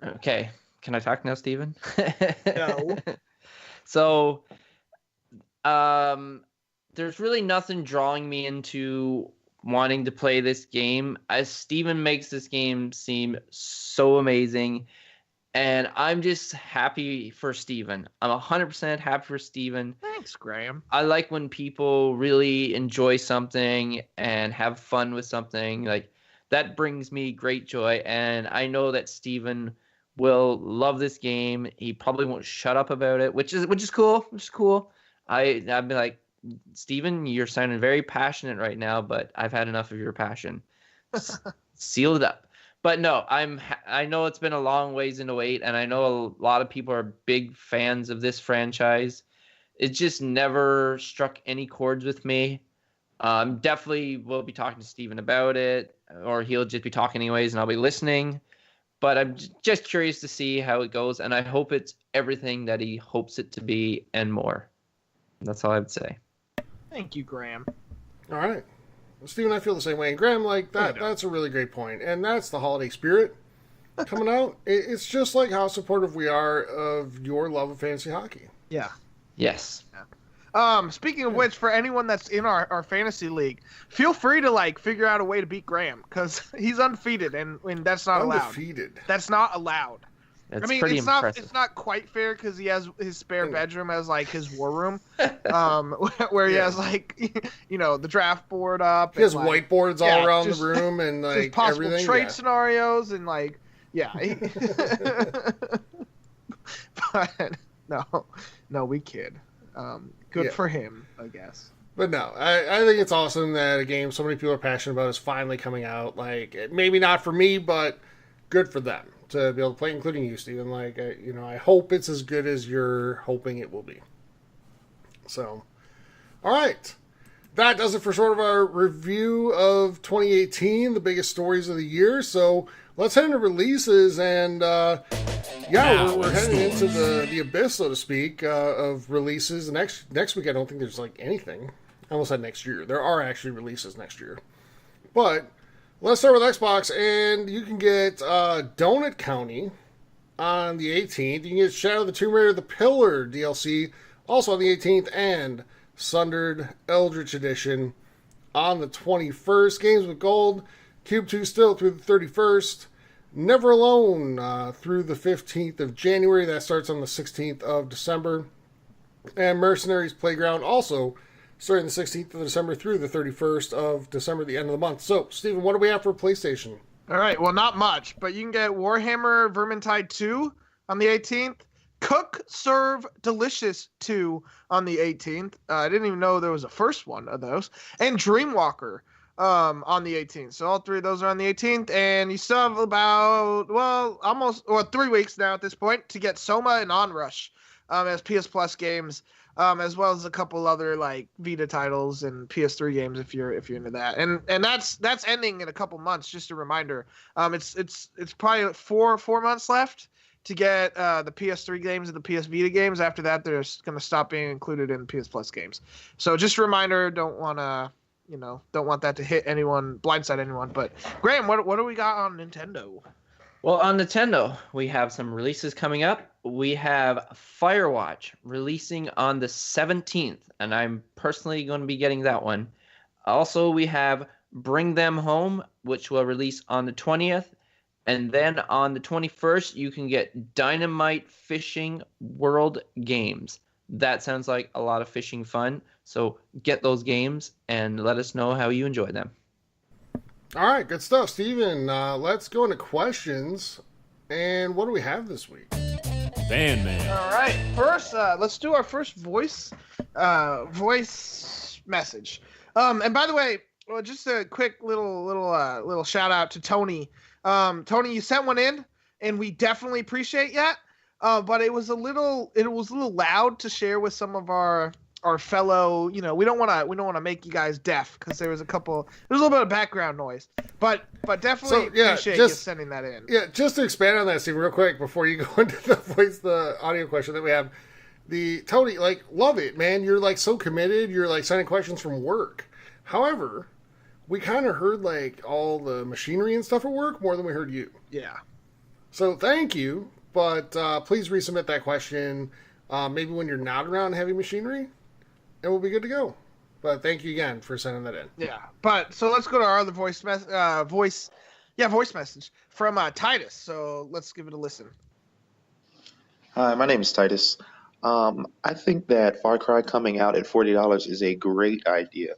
Okay, can I talk now, Steven? No. So, there's really nothing drawing me into wanting to play this game, as Steven makes this game seem so amazing. And I'm just happy for Steven. I'm 100% happy for Steven. Thanks, Graham. I like when people really enjoy something and have fun with something. That brings me great joy. And I know that Steven will love this game. He probably won't shut up about it, which is cool. Which is cool. I'd be like, Steven, you're sounding very passionate right now, but I've had enough of your passion. Seal it up. But no, I know it's been a long ways in to wait, and I know a lot of people are big fans of this franchise. It just never struck any chords with me. Definitely will be talking to Steven about it, or he'll just be talking anyways, and I'll be listening. But I'm just curious to see how it goes, and I hope it's everything that he hopes it to be and more. That's all I would say. Thank you, Graham. All right. Well, Steven, I feel the same way. And Graham, that's a really great point. And that's the holiday spirit coming out. It's just like how supportive we are of your love of fantasy hockey. Yeah. Yes. Speaking of which, for anyone that's in our fantasy league, feel free to figure out a way to beat Graham, because he's undefeated, and that's not allowed. Undefeated. That's not allowed. That's I mean, pretty impressive. It's not quite fair, because he has his spare bedroom as his war room, where he has the draft board up. He has whiteboards all around the room and just possible everything. trade scenarios and But no, we kid. Good for him, I guess. But no, I think it's awesome that a game so many people are passionate about is finally coming out. Maybe not for me, but good for them to be able to play, including you, Steven. I hope it's as good as you're hoping it will be. So, all right. That does it for sort of our review of 2018, the biggest stories of the year. So let's head into releases, and Yeah, Now we're in heading into stores. the abyss, so to speak, of releases. Next week, I don't think there's like anything. I almost said next year. There are actually releases next year. But let's start with Xbox, and you can get Donut County on the 18th. You can get Shadow of the Tomb Raider: The Pillar DLC also on the 18th, and Sundered Eldritch Edition on the 21st. Games with Gold, Cube 2 still through the 31st. Never Alone through the 15th of January. That starts on the 16th of December. And Mercenaries Playground also starting the 16th of December through the 31st of December, the end of the month. So, Steven, what do we have for PlayStation? All right, well, not much, but you can get Warhammer Vermintide 2 on the 18th. Cook, Serve, Delicious 2 on the 18th. I didn't even know there was a first one of those. And Dreamwalker on the 18th. So all three of those are on the 18th. And you still have about, almost 3 weeks now at this point to get Soma and Onrush as PS Plus games, as well as a couple other like Vita titles and PS3 games if you're into that. And that's ending in a couple months. Just a reminder. It's probably four months left to get the PS3 games and the PS Vita games. After that, they're going to stop being included in PS Plus games. So just a reminder, don't want that to hit anyone, blindside anyone. But Graham, what do we got on Nintendo? Well, on Nintendo, we have some releases coming up. We have Firewatch releasing on the 17th, and I'm personally going to be getting that one. Also, we have Bring Them Home, which will release on the 20th. And then on the 21st, you can get Dynamite Fishing World Games. That sounds like a lot of fishing fun. So get those games and let us know how you enjoy them. All right, good stuff, Steven. Let's go into questions. And what do we have this week? Fan Mail. All right, first, let's do our first voice message. And by the way, just a quick little shout out to Tony. Tony, you sent one in, and we definitely appreciate that. But it was a little loud to share with some of our fellow. We don't want to make you guys deaf because there's a little bit of background noise. But definitely appreciate you sending that in. Yeah, just to expand on that, Steve, real quick before you go into the audio question that we have. The Tony, love it, man. You're so committed. You're sending questions from work. However, we kind of heard all the machinery and stuff at work more than we heard you. Yeah. So thank you, but please resubmit that question maybe when you're not around heavy machinery, and we'll be good to go. But thank you again for sending that in. Yeah, but so let's go to our other voice message from Titus. So let's give it a listen. Hi, my name is Titus. I think that Far Cry coming out at $40 is a great idea.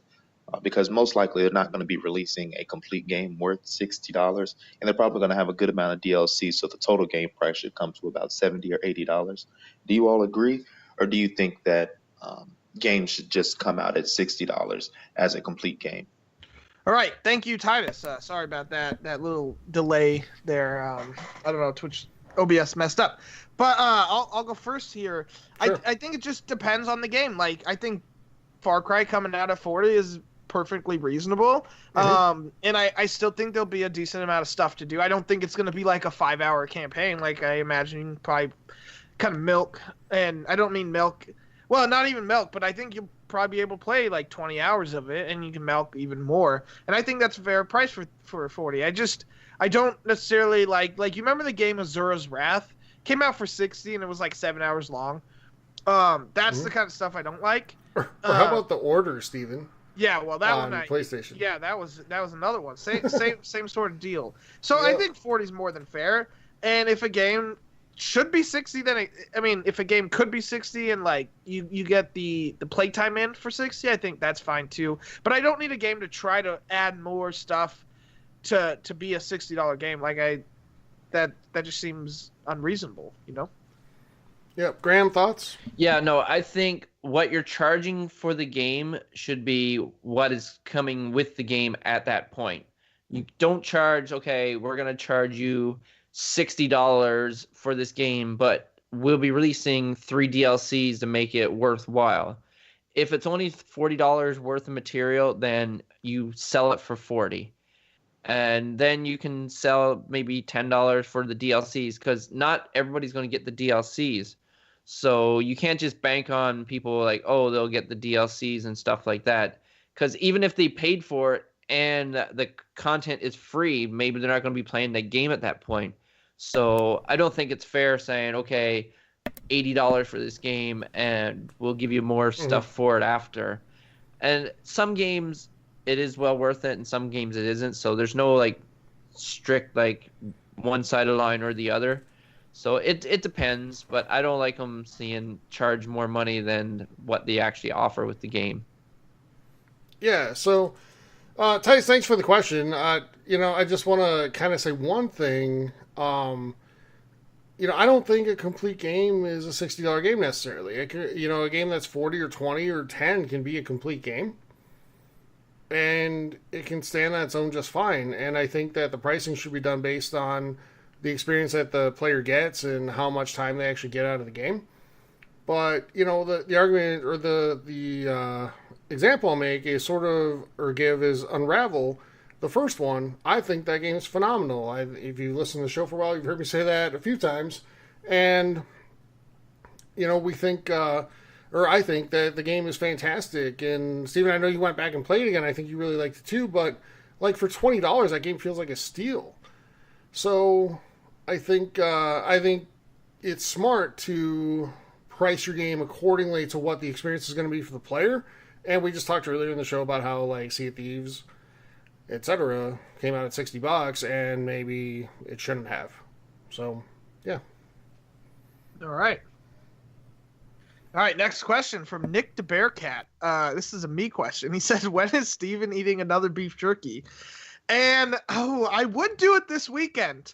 Because most likely they're not going to be releasing a complete game worth $60, and they're probably going to have a good amount of DLC, so the total game price should come to about $70 or $80. Do you all agree, or do you think that games should just come out at $60 as a complete game? All right, thank you, Titus. Sorry about that little delay there. I don't know, Twitch OBS messed up, but I'll go first here. Sure. I think it just depends on the game. I think Far Cry coming out at 40 is perfectly reasonable. Mm-hmm. And I still think there'll be a decent amount of stuff to do. I don't think it's going to be like a 5-hour campaign. I imagine probably kind of milk, and I don't mean milk. Well, not even milk, but I think you'll probably be able to play 20 hours of it, and you can milk even more. And I think that's a fair price for 40. I don't necessarily like you remember the game Azura's Wrath? Came out for 60 and it was 7 hours long. That's the kind of stuff I don't like. Or how about The Order, Steven? Yeah, well, that on one PlayStation. Yeah, that was another one. Same sort of deal. So yep. I think 40 is more than fair. And if a game should be 60, then if a game could be 60 and you get the playtime in for 60, I think that's fine too. But I don't need a game to try to add more stuff to be a $60 game. That just seems unreasonable, Yep. Graham, thoughts? Yeah, no, I think what you're charging for the game should be what is coming with the game at that point. You don't charge, okay, we're going to charge you $60 for this game, but we'll be releasing 3 DLCs to make it worthwhile. If it's only $40 worth of material, then you sell it for $40. And then you can sell maybe $10 for the DLCs, because not everybody's going to get the DLCs. So you can't just bank on people like, oh, they'll get the DLCs and stuff like that. Because even if they paid for it and the content is free, maybe they're not going to be playing the game at that point. So I don't think it's fair saying, okay, $80 for this game and we'll give you more stuff for it after. And some games it is well worth it, and some games it isn't. So there's no like strict like one side of the line or the other. So it depends, but I don't like them seeing charge more money than what they actually offer with the game. Yeah, so Tice, thanks for the question. I just want to kind of say one thing. I don't think a complete game is a $60 game necessarily. A game that's 40 or 20 or 10 can be a complete game. And it can stand on its own just fine. And I think that the pricing should be done based on the experience that the player gets and how much time they actually get out of the game. But, the argument or the example I'll make is give is Unravel. The first one, I think that game is phenomenal. If you listen to the show for a while, you've heard me say that a few times. And, I think that the game is fantastic. And, Steven, I know you went back and played it again. I think you really liked it too. But, for $20, that game feels like a steal. So, I think it's smart to price your game accordingly to what the experience is going to be for the player. And we just talked earlier in the show about how, Sea of Thieves, etc., came out at $60, and maybe it shouldn't have. So, yeah. All right, next question from Nick the Bearcat. This is a me question. He says, when is Steven eating another beef jerky? And, I would do it this weekend.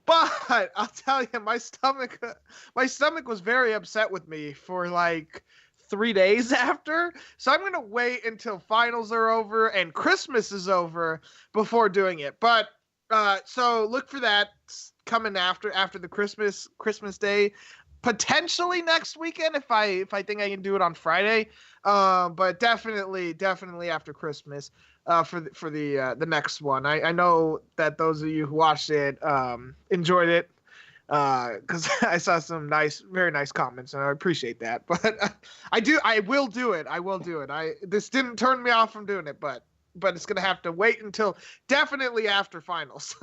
But I'll tell you, my stomach was very upset with me for 3 days after. So I'm going to wait until finals are over and Christmas is over before doing it. But so look for that coming after the Christmas Day, potentially next weekend if I think I can do it on Friday. But definitely after Christmas for the next one. I know that those of you who watched it enjoyed it. Because I saw some very nice comments, and I appreciate that. But I will do it. This didn't turn me off from doing it, but it's gonna have to wait until definitely after finals.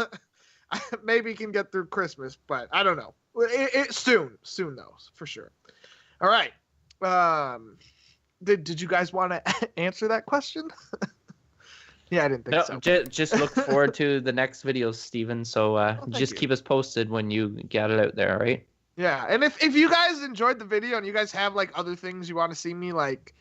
Maybe can get through Christmas, but I don't know. It soon though, for sure. All right. Did you guys want to answer that question? Yeah, I didn't think so. Just look forward to the next videos, Steven. So just keep us posted when you get it out there, all right? Yeah, and if you guys enjoyed the video and you guys have other things you want to see me like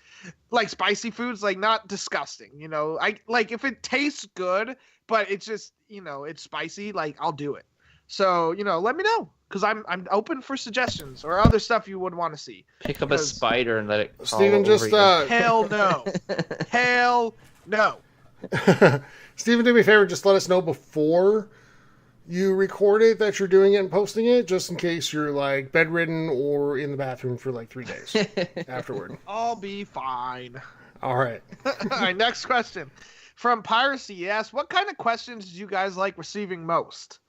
spicy foods, not disgusting, I if it tastes good, but it's just it's spicy, I'll do it. So let me know, because I'm open for suggestions or other stuff you would want to see. Pick up a spider and let it. Steven, just hell no, hell no. Steven, do me a favor, just let us know before you record it that you're doing it and posting it, just in case you're bedridden or in the bathroom for 3 days afterward. I'll be fine. All right. All right, next question from Piracy. He asks, what kind of questions do you guys like receiving most?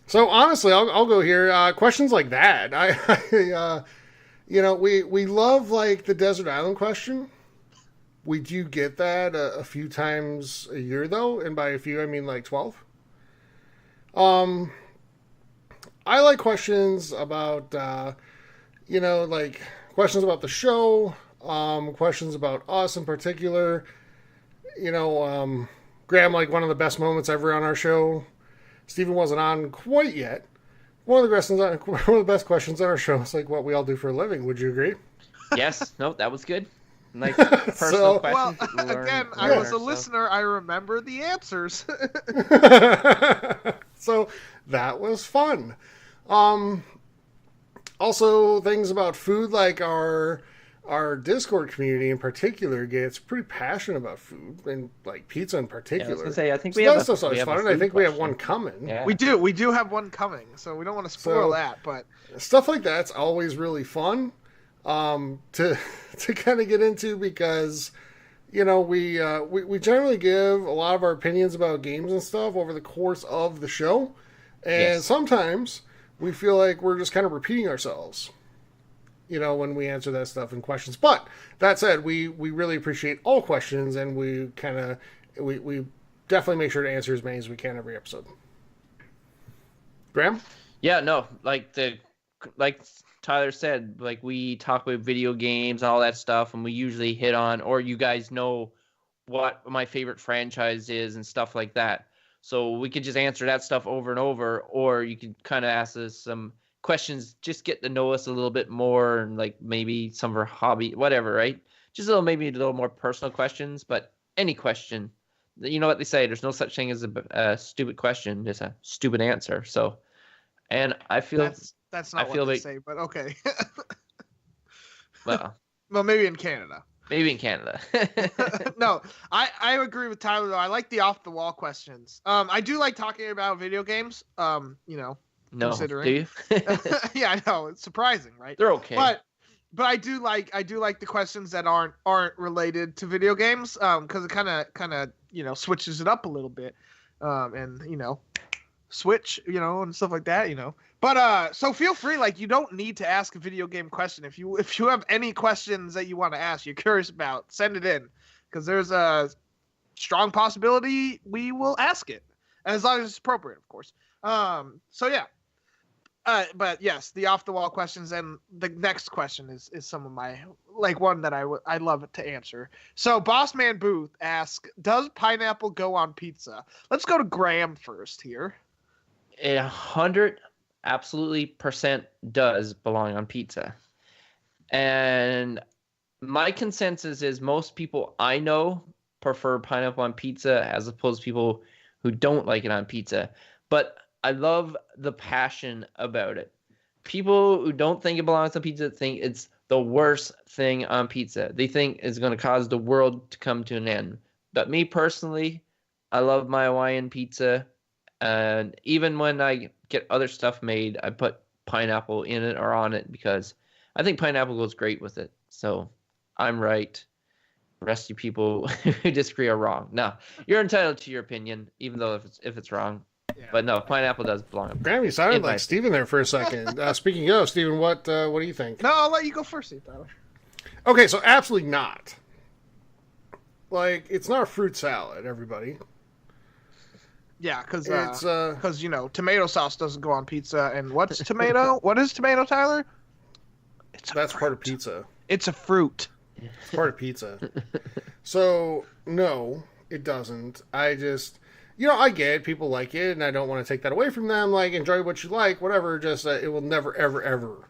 So honestly, I'll go here. Questions like that. We love the desert island question. We do get that a few times a year, though, and by a few I mean 12. I like questions about, questions about the show, questions about us in particular. Graham, one of the best moments ever on our show. Steven wasn't on quite yet. One of the best questions on our show is what we all do for a living. Would you agree? Yes. No, that was good. Personal questions. Well, again, I was a listener. I remember the answers. So that was fun. Also, things about food, our Discord community in particular gets pretty passionate about food, and pizza in particular. Yeah, I was gonna say, I think so we have stuff's always fun, and I think we have one coming. Yeah. We do have one coming, so we don't want to spoil that. But stuff like that's always really fun. To kind of get into, because we generally give a lot of our opinions about games and stuff over the course of the show. And sometimes we feel like we're just kind of repeating ourselves, when we answer that stuff in questions. But that said, we really appreciate all questions, and we definitely make sure to answer as many as we can every episode. Graham? Yeah, no, like Tyler said, like we talk about video games and all that stuff, and we usually hit on, or you guys know what my favorite franchise is and stuff like that. So we could just answer that stuff over and over, or you could kind of ask us some questions, just get to know us a little bit more, and like maybe some of our hobby, whatever, right? Just maybe a little more personal questions, but any question. You know what they say, there's no such thing as a stupid question, just a stupid answer. So, and I feel... That's not what they say, but okay. Well, maybe in Canada. No, I agree with Tyler, though. I like the off-the-wall questions. I do like talking about video games, no, considering. do you? Yeah, I know. It's surprising, right? They're okay. But I do like the questions that aren't related to video games, because it kind of switches it up a little bit, and switch, and stuff like that, But so feel free, like you don't need to ask a video game question. If you have any questions that you want to ask, you're curious about, send it in, because there's a strong possibility we will ask it, as long as it's appropriate, of course. So yeah. But yes, the off the wall questions, and the next question is some of my, like, one that I love to answer. So Bossman Booth asks, does pineapple go on pizza? Let's go to Graham first here. 100% does belong on pizza. And my consensus is most people I know prefer pineapple on pizza as opposed to people who don't like it on pizza. But I love the passion about it. People who don't think it belongs on pizza think it's the worst thing on pizza. They think it's going to cause the world to come to an end. But me personally, I love my Hawaiian pizza. And even when I get other stuff made, I put pineapple in it or on it because I think pineapple goes great with it. So I'm right. The rest of you people who disagree are wrong. Now, you're entitled to your opinion, even though if it's wrong. Yeah. But no, pineapple does belong. Graham, you sounded like Steven there for a second. Speaking of, Steven, what do you think? No, I'll let you go first, Tyler. Okay, so absolutely not. Like, it's not a fruit salad, everybody. Yeah, because tomato sauce doesn't go on pizza. And what's tomato? What is tomato, Tyler? That's part of pizza. It's a fruit. It's part of pizza. So, no, it doesn't. I just... I get it. People like it, and I don't want to take that away from them. Like, enjoy what you like, whatever. Just, it will never, ever, ever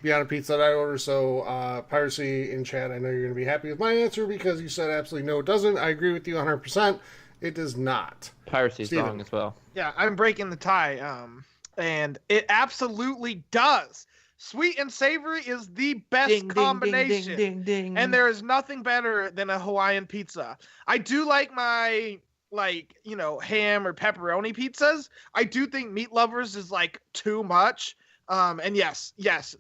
be on a pizza that I order. So, Piracy in chat, I know you're going to be happy with my answer because you said absolutely no, it doesn't. I agree with you 100%. It does not. Piracy's wrong as well. Yeah, I'm breaking the tie. And it absolutely does. Sweet and savory is the best combination. Ding, ding, ding, ding. And there is nothing better than a Hawaiian pizza. I do like my... ham or pepperoni pizzas. I do think Meat Lovers is too much. And yes,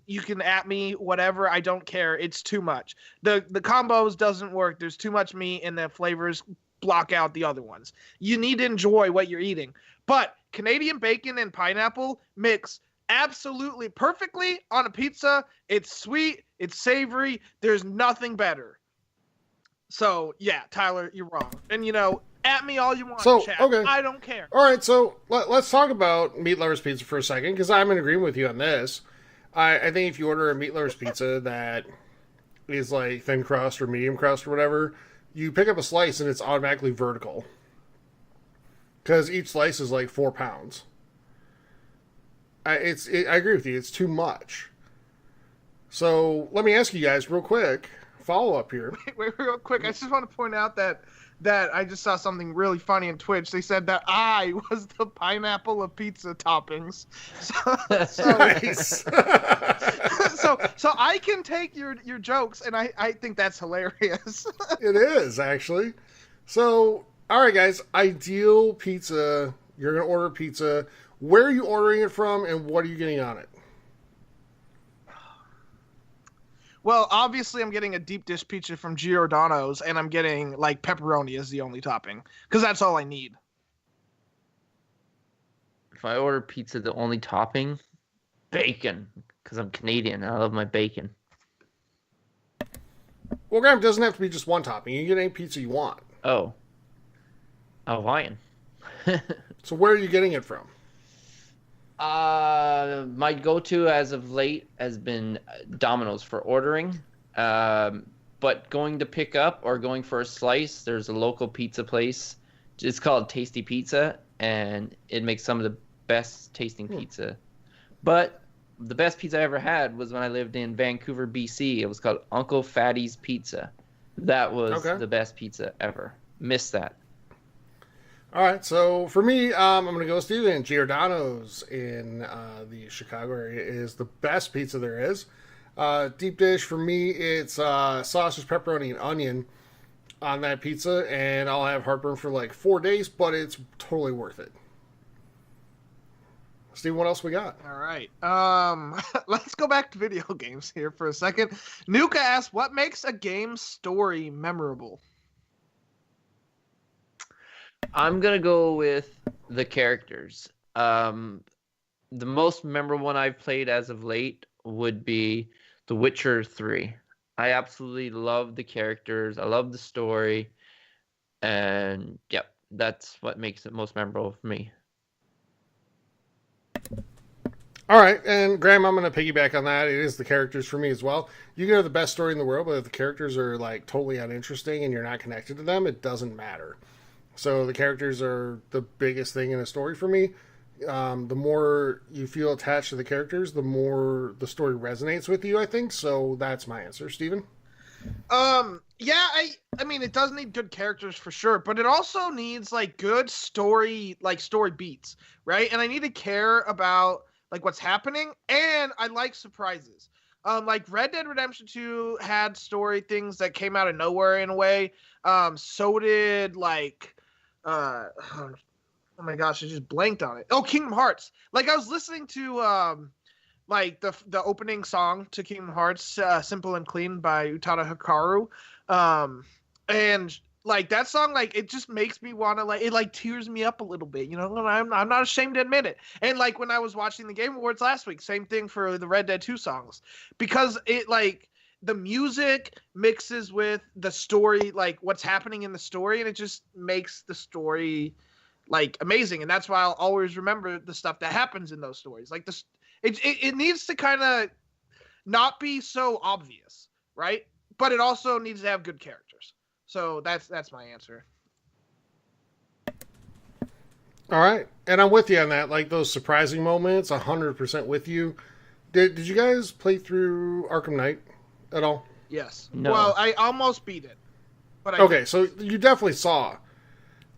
you can at me, whatever. I don't care. It's too much. The combos doesn't work. There's too much meat and the flavors block out the other ones. You need to enjoy what you're eating. But Canadian bacon and pineapple mix absolutely perfectly on a pizza. It's sweet. It's savory. There's nothing better. So yeah, Tyler, you're wrong. And at me all you want, chat. Okay. I don't care. All right, so let's talk about Meat Lovers Pizza for a second, because I'm in agreement with you on this. I think if you order a Meat Lovers Pizza that is thin crust or medium crust or whatever, you pick up a slice and it's automatically vertical. Because each slice is 4 pounds. I agree with you. It's too much. So let me ask you guys real quick, follow up here. Wait, real quick. I just want to point out that I just saw something really funny on Twitch. They said that I was the pineapple of pizza toppings. So nice. so I can take your jokes, and I think that's hilarious. It is, actually. So, all right, guys. Ideal pizza. You're going to order pizza. Where are you ordering it from, and what are you getting on it? Well, obviously I'm getting a deep dish pizza from Giordano's, and I'm getting like pepperoni as the only topping because that's all I need. If I order pizza, the only topping, bacon, because I'm Canadian. I love my bacon. Well, Graham, it doesn't have to be just one topping. You can get any pizza you want. Oh. Hawaiian. So where are you getting it from? My go-to as of late has been Domino's for ordering. But going to pick up or going for a slice, there's a local pizza place. It's called Tasty Pizza, and it makes some of the best tasting pizza. But the best pizza I ever had was when I lived in Vancouver, BC. It was called Uncle Fatty's Pizza. That was the best pizza ever. Missed that. All right, so for me, I'm going to go with Steven. Giordano's in the Chicago area is the best pizza there is. Deep dish, for me, it's sausage, pepperoni, and onion on that pizza, and I'll have heartburn for like 4 days, but it's totally worth it. Steven, what else we got? All right. Let's go back to video games here for a second. Nuka asks, what makes a game's story memorable? I'm going to go with the characters. The most memorable one I've played as of late would be The Witcher 3. I absolutely love the characters. I love the story. And, yep, that's what makes it most memorable for me. All right, and Graham, I'm going to piggyback on that. It is the characters for me as well. You can have the best story in the world, but if the characters are like totally uninteresting and you're not connected to them, it doesn't matter. So the characters are the biggest thing in a story for me. The more you feel attached to the characters, the more the story resonates with you, I think. So that's my answer. Steven? Yeah, I mean, it does need good characters for sure, but it also needs like good story, like story beats, right? And I need to care about like what's happening, and I like surprises. Like Red Dead Redemption 2 had story things that came out of nowhere in a way. So did like oh my gosh, I just blanked on it. Oh, Kingdom Hearts. Like I was listening to like the opening song to Kingdom Hearts, Simple and Clean by Utada Hikaru. And like that song, like it just makes me want to, like, it like tears me up a little bit, you know, and I'm not ashamed to admit it. And like when I was watching the Game Awards last week, same thing for the Red Dead 2 songs, because it like the music mixes with the story, like what's happening in the story, and it just makes the story like amazing. And that's why I'll always remember the stuff that happens in those stories. Like this, it needs to kind of not be so obvious, right? But it also needs to have good characters. So that's my answer. All right, and I'm with you on that. Like those surprising moments, 100% with you. Did you guys play through Arkham Knight at all? Yes. No. Well, I almost beat it. But Okay, so you definitely saw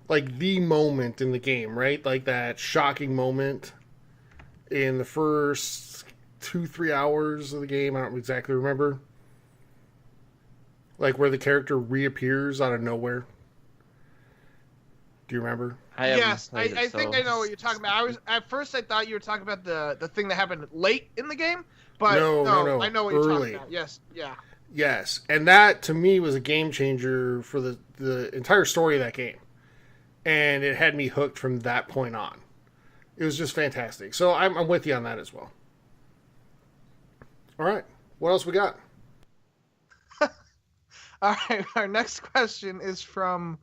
like the moment in the game, right? Like that shocking moment in the first 2-3 hours of the game. I don't exactly remember. Like where the character reappears out of nowhere. Do you remember? Yes, I think I know what you're talking about. At first I thought you were talking about the thing that happened late in the game, but no, I know what you're talking about. Yes, yeah. Yes, and that to me was a game changer for the entire story of that game. And it had me hooked from that point on. It was just fantastic. So I'm with you on that as well. All right, what else we got? All right, our next question is from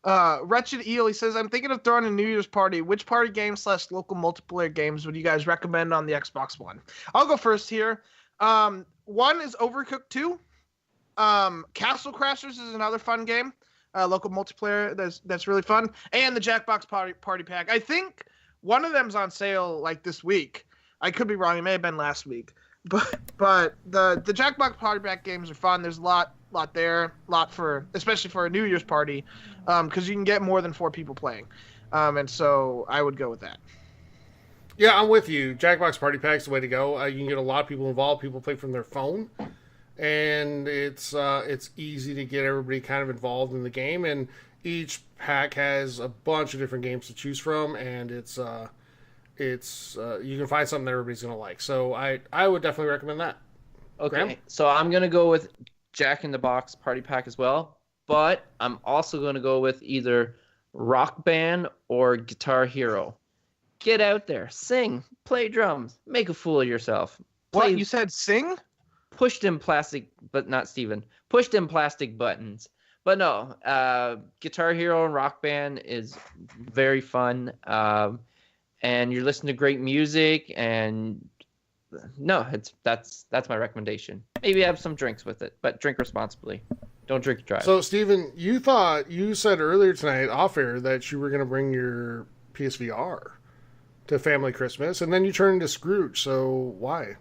Wretched Eel. He says, I'm thinking of throwing a New Year's party. Which party games / local multiplayer games would you guys recommend on the Xbox One? I'll go first here. One is Overcooked 2. Castle Crashers is another fun game. Local multiplayer that's really fun. And the Jackbox Party Pack. I think one of them's on sale like this week. I could be wrong. It may have been last week. But the Jackbox Party Pack games are fun. There's a lot there, for especially for a New Year's party, because you can get more than 4 people playing, and so I would go with that. Yeah, I'm with you. Jackbox Party Pack's the way to go. You can get a lot of people involved. People play from their phone, and it's easy to get everybody kind of involved in the game. And each pack has a bunch of different games to choose from, and it's you can find something that everybody's gonna like. So I would definitely recommend that. Okay, Graham? so I'm gonna go with Jack in the Box Party Pack as well, but I'm also gonna go with either Rock Band or Guitar Hero. Get out there, sing, play drums, make a fool of yourself. What, you said sing? Push them plastic, but not Steven. Push them plastic buttons. But no, Guitar Hero and Rock Band is very fun. And you're listening to great music, and no, that's my recommendation. Maybe have some drinks with it, but drink responsibly. Don't drink and drive. So, Steven, you said earlier tonight off air that you were going to bring your PSVR to family Christmas, and then you turned into Scrooge. So why?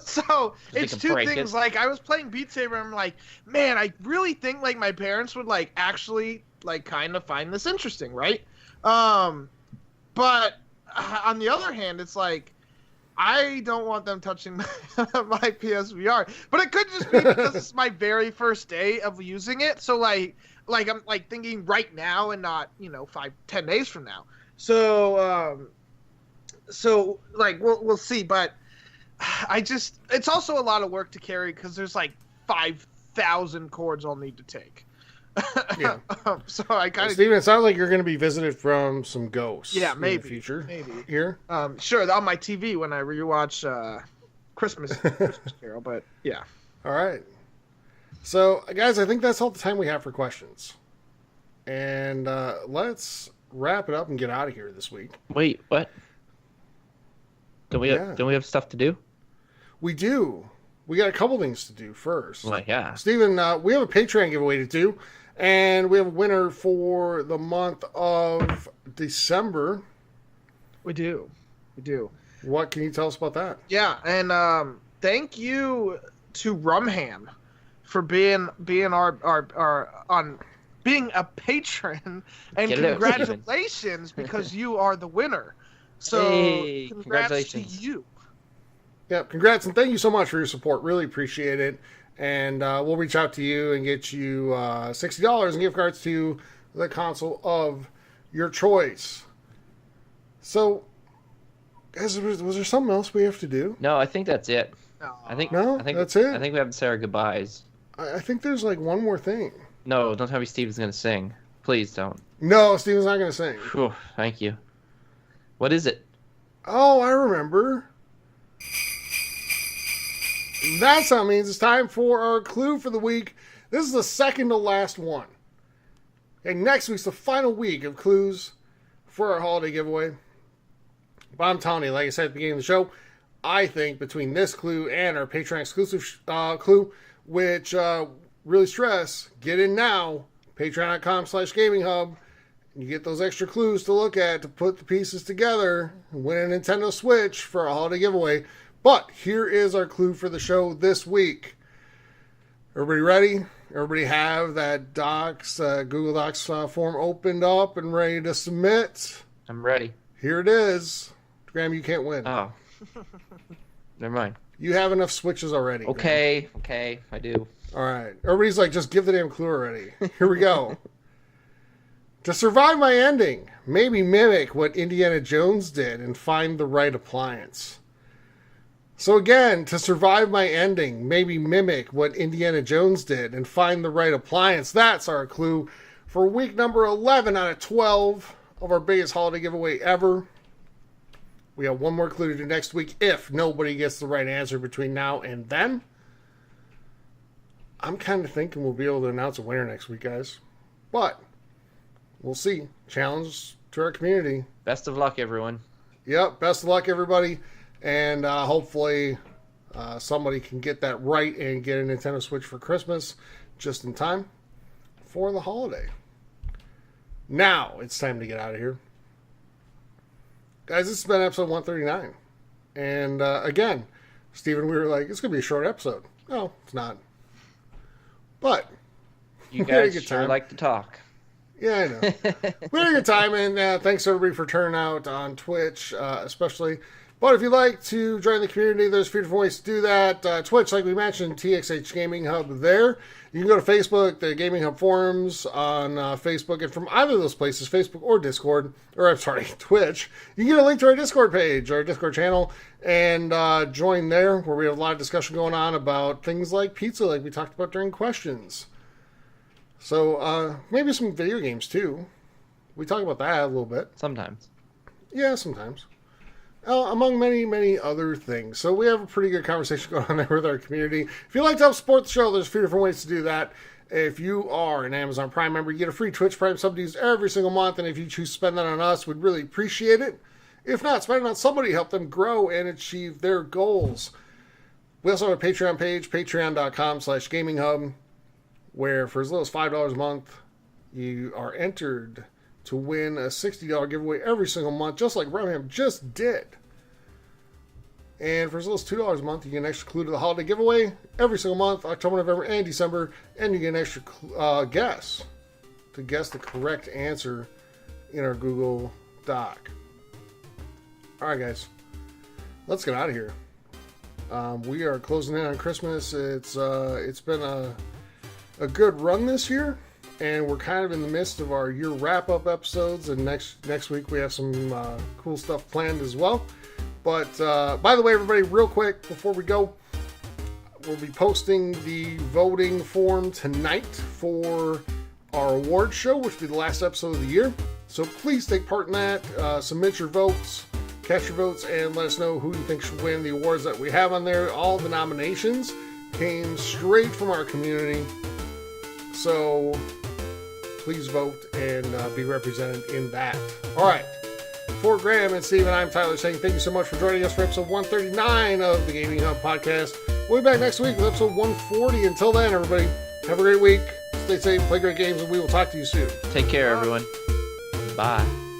So they it's can two break things. it. Like, I was playing Beat Saber, and I'm like, man, I really think like my parents would like actually like kind of find this interesting, right? But on the other hand, it's like I don't want them touching my PSVR. But it could just be because it's my very first day of using it. So like I'm like thinking right now and not 5-10 days from now. So like we'll see, but it's also a lot of work to carry because there's like 5,000 cords I'll need to take. Yeah. So I kind of Steven, it sounds like you're going to be visited from some ghosts. Yeah, maybe in the future. maybe Here. sure on my TV when I rewatch Christmas Carol, but yeah. All right. So, guys, I think that's all the time we have for questions. And let's wrap it up and get out of here this week. Wait, what? Don't we have stuff to do? We do. We got a couple things to do first. Well, yeah. Steven, we have a Patreon giveaway to do, and we have a winner for the month of December. We do. What can you tell us about that? Yeah, and thank you to Rumham for being our on being a patron, and Get it out, congratulations because you are the winner. So Hey, congrats to congratulations. you. Yeah, congrats, and thank you so much for your support. Really appreciate it. And we'll reach out to you and get you $60 in gift cards to the console of your choice. So, guys, was there something else we have to do? No, I think that's it. No. I think that's it? I think we have to say our goodbyes. I think there's like one more thing. No, don't tell me Steven's gonna sing. Please don't. No, Steven's not going to sing. Whew, thank you. What is it? Oh, I remember. That sound means it's time for our clue for the week. This is the second to last one. And next week's the final week of clues for our holiday giveaway. But I'm telling you, like I said at the beginning of the show, I think between this clue and our Patreon exclusive clue, which really stress, get in now, patreon.com/gaminghub. You get those extra clues to look at to put the pieces together and win a Nintendo Switch for a holiday giveaway. But here is our clue for the show this week. Everybody ready? Everybody have that Google Docs form opened up and ready to submit? I'm ready. Here it is. Graham, you can't win. Oh. Never mind. You have enough switches already. Graham. Okay, I do. All right. Everybody's like, just give the damn clue already. Here we go. To survive my ending, maybe mimic what Indiana Jones did and find the right appliance. So again, to survive my ending, maybe mimic what Indiana Jones did and find the right appliance. That's our clue for week number 11 out of 12 of our biggest holiday giveaway ever. We have one more clue to do next week if nobody gets the right answer between now and then. I'm kind of thinking we'll be able to announce a winner next week, guys. But we'll see. Challenge to our community. Best of luck, everyone. Yep. Best of luck, everybody. And hopefully somebody can get that right and get a Nintendo Switch for Christmas just in time for the holiday. Now it's time to get out of here. Guys, this has been episode 139. And again, Steven, we were like, it's going to be a short episode. No, it's not. But You we had a guys good sure time. like to talk. Yeah, I know. We had a good time, and thanks everybody for turning out on Twitch, especially But if you'd like to join the community, there's a few different ways to do that. Twitch, like we mentioned, TXH Gaming Hub there. You can go to Facebook, the Gaming Hub forums on Facebook, and from either of those places, Facebook or Discord, or I'm sorry, Twitch, you can get a link to our Discord page, our Discord channel, and join there, where we have a lot of discussion going on about things like pizza, like we talked about during questions. So maybe some video games too. We talk about that a little bit. Sometimes. Yeah, sometimes. Among many, many other things. So we have a pretty good conversation going on there with our community. If you'd like to help support the show, there's a few different ways to do that. If you are an Amazon Prime member, you get a free Twitch Prime sub to use every single month. And if you choose to spend that on us, we'd really appreciate it. If not, spend it on somebody to help them grow and achieve their goals. We also have a Patreon page, patreon.com/gaminghub, where for as little as $5 a month, you are entered to win a $60 giveaway every single month, just like Birmingham just did. And for as little as $2 a month, you get an extra clue to the holiday giveaway every single month, October, November, and December, and you get an extra guess to guess the correct answer in our Google Doc. All right, guys, let's get out of here. We are closing in on Christmas. It's been a good run this year. And we're kind of in the midst of our year wrap-up episodes, and next week we have some cool stuff planned as well. But by the way, everybody, real quick before we go, we'll be posting the voting form tonight for our award show, which will be the last episode of the year. So please take part in that. Submit your votes, cast your votes, and let us know who you think should win the awards that we have on there. All the nominations came straight from our community. So please vote and be represented in that. All right. For Graham and Steven, I'm Tyler saying thank you so much for joining us for episode 139 of the Gaming Hub podcast. We'll be back next week with episode 140. Until then, everybody, have a great week. Stay safe, play great games, and we will talk to you soon. Take care, everyone. Bye.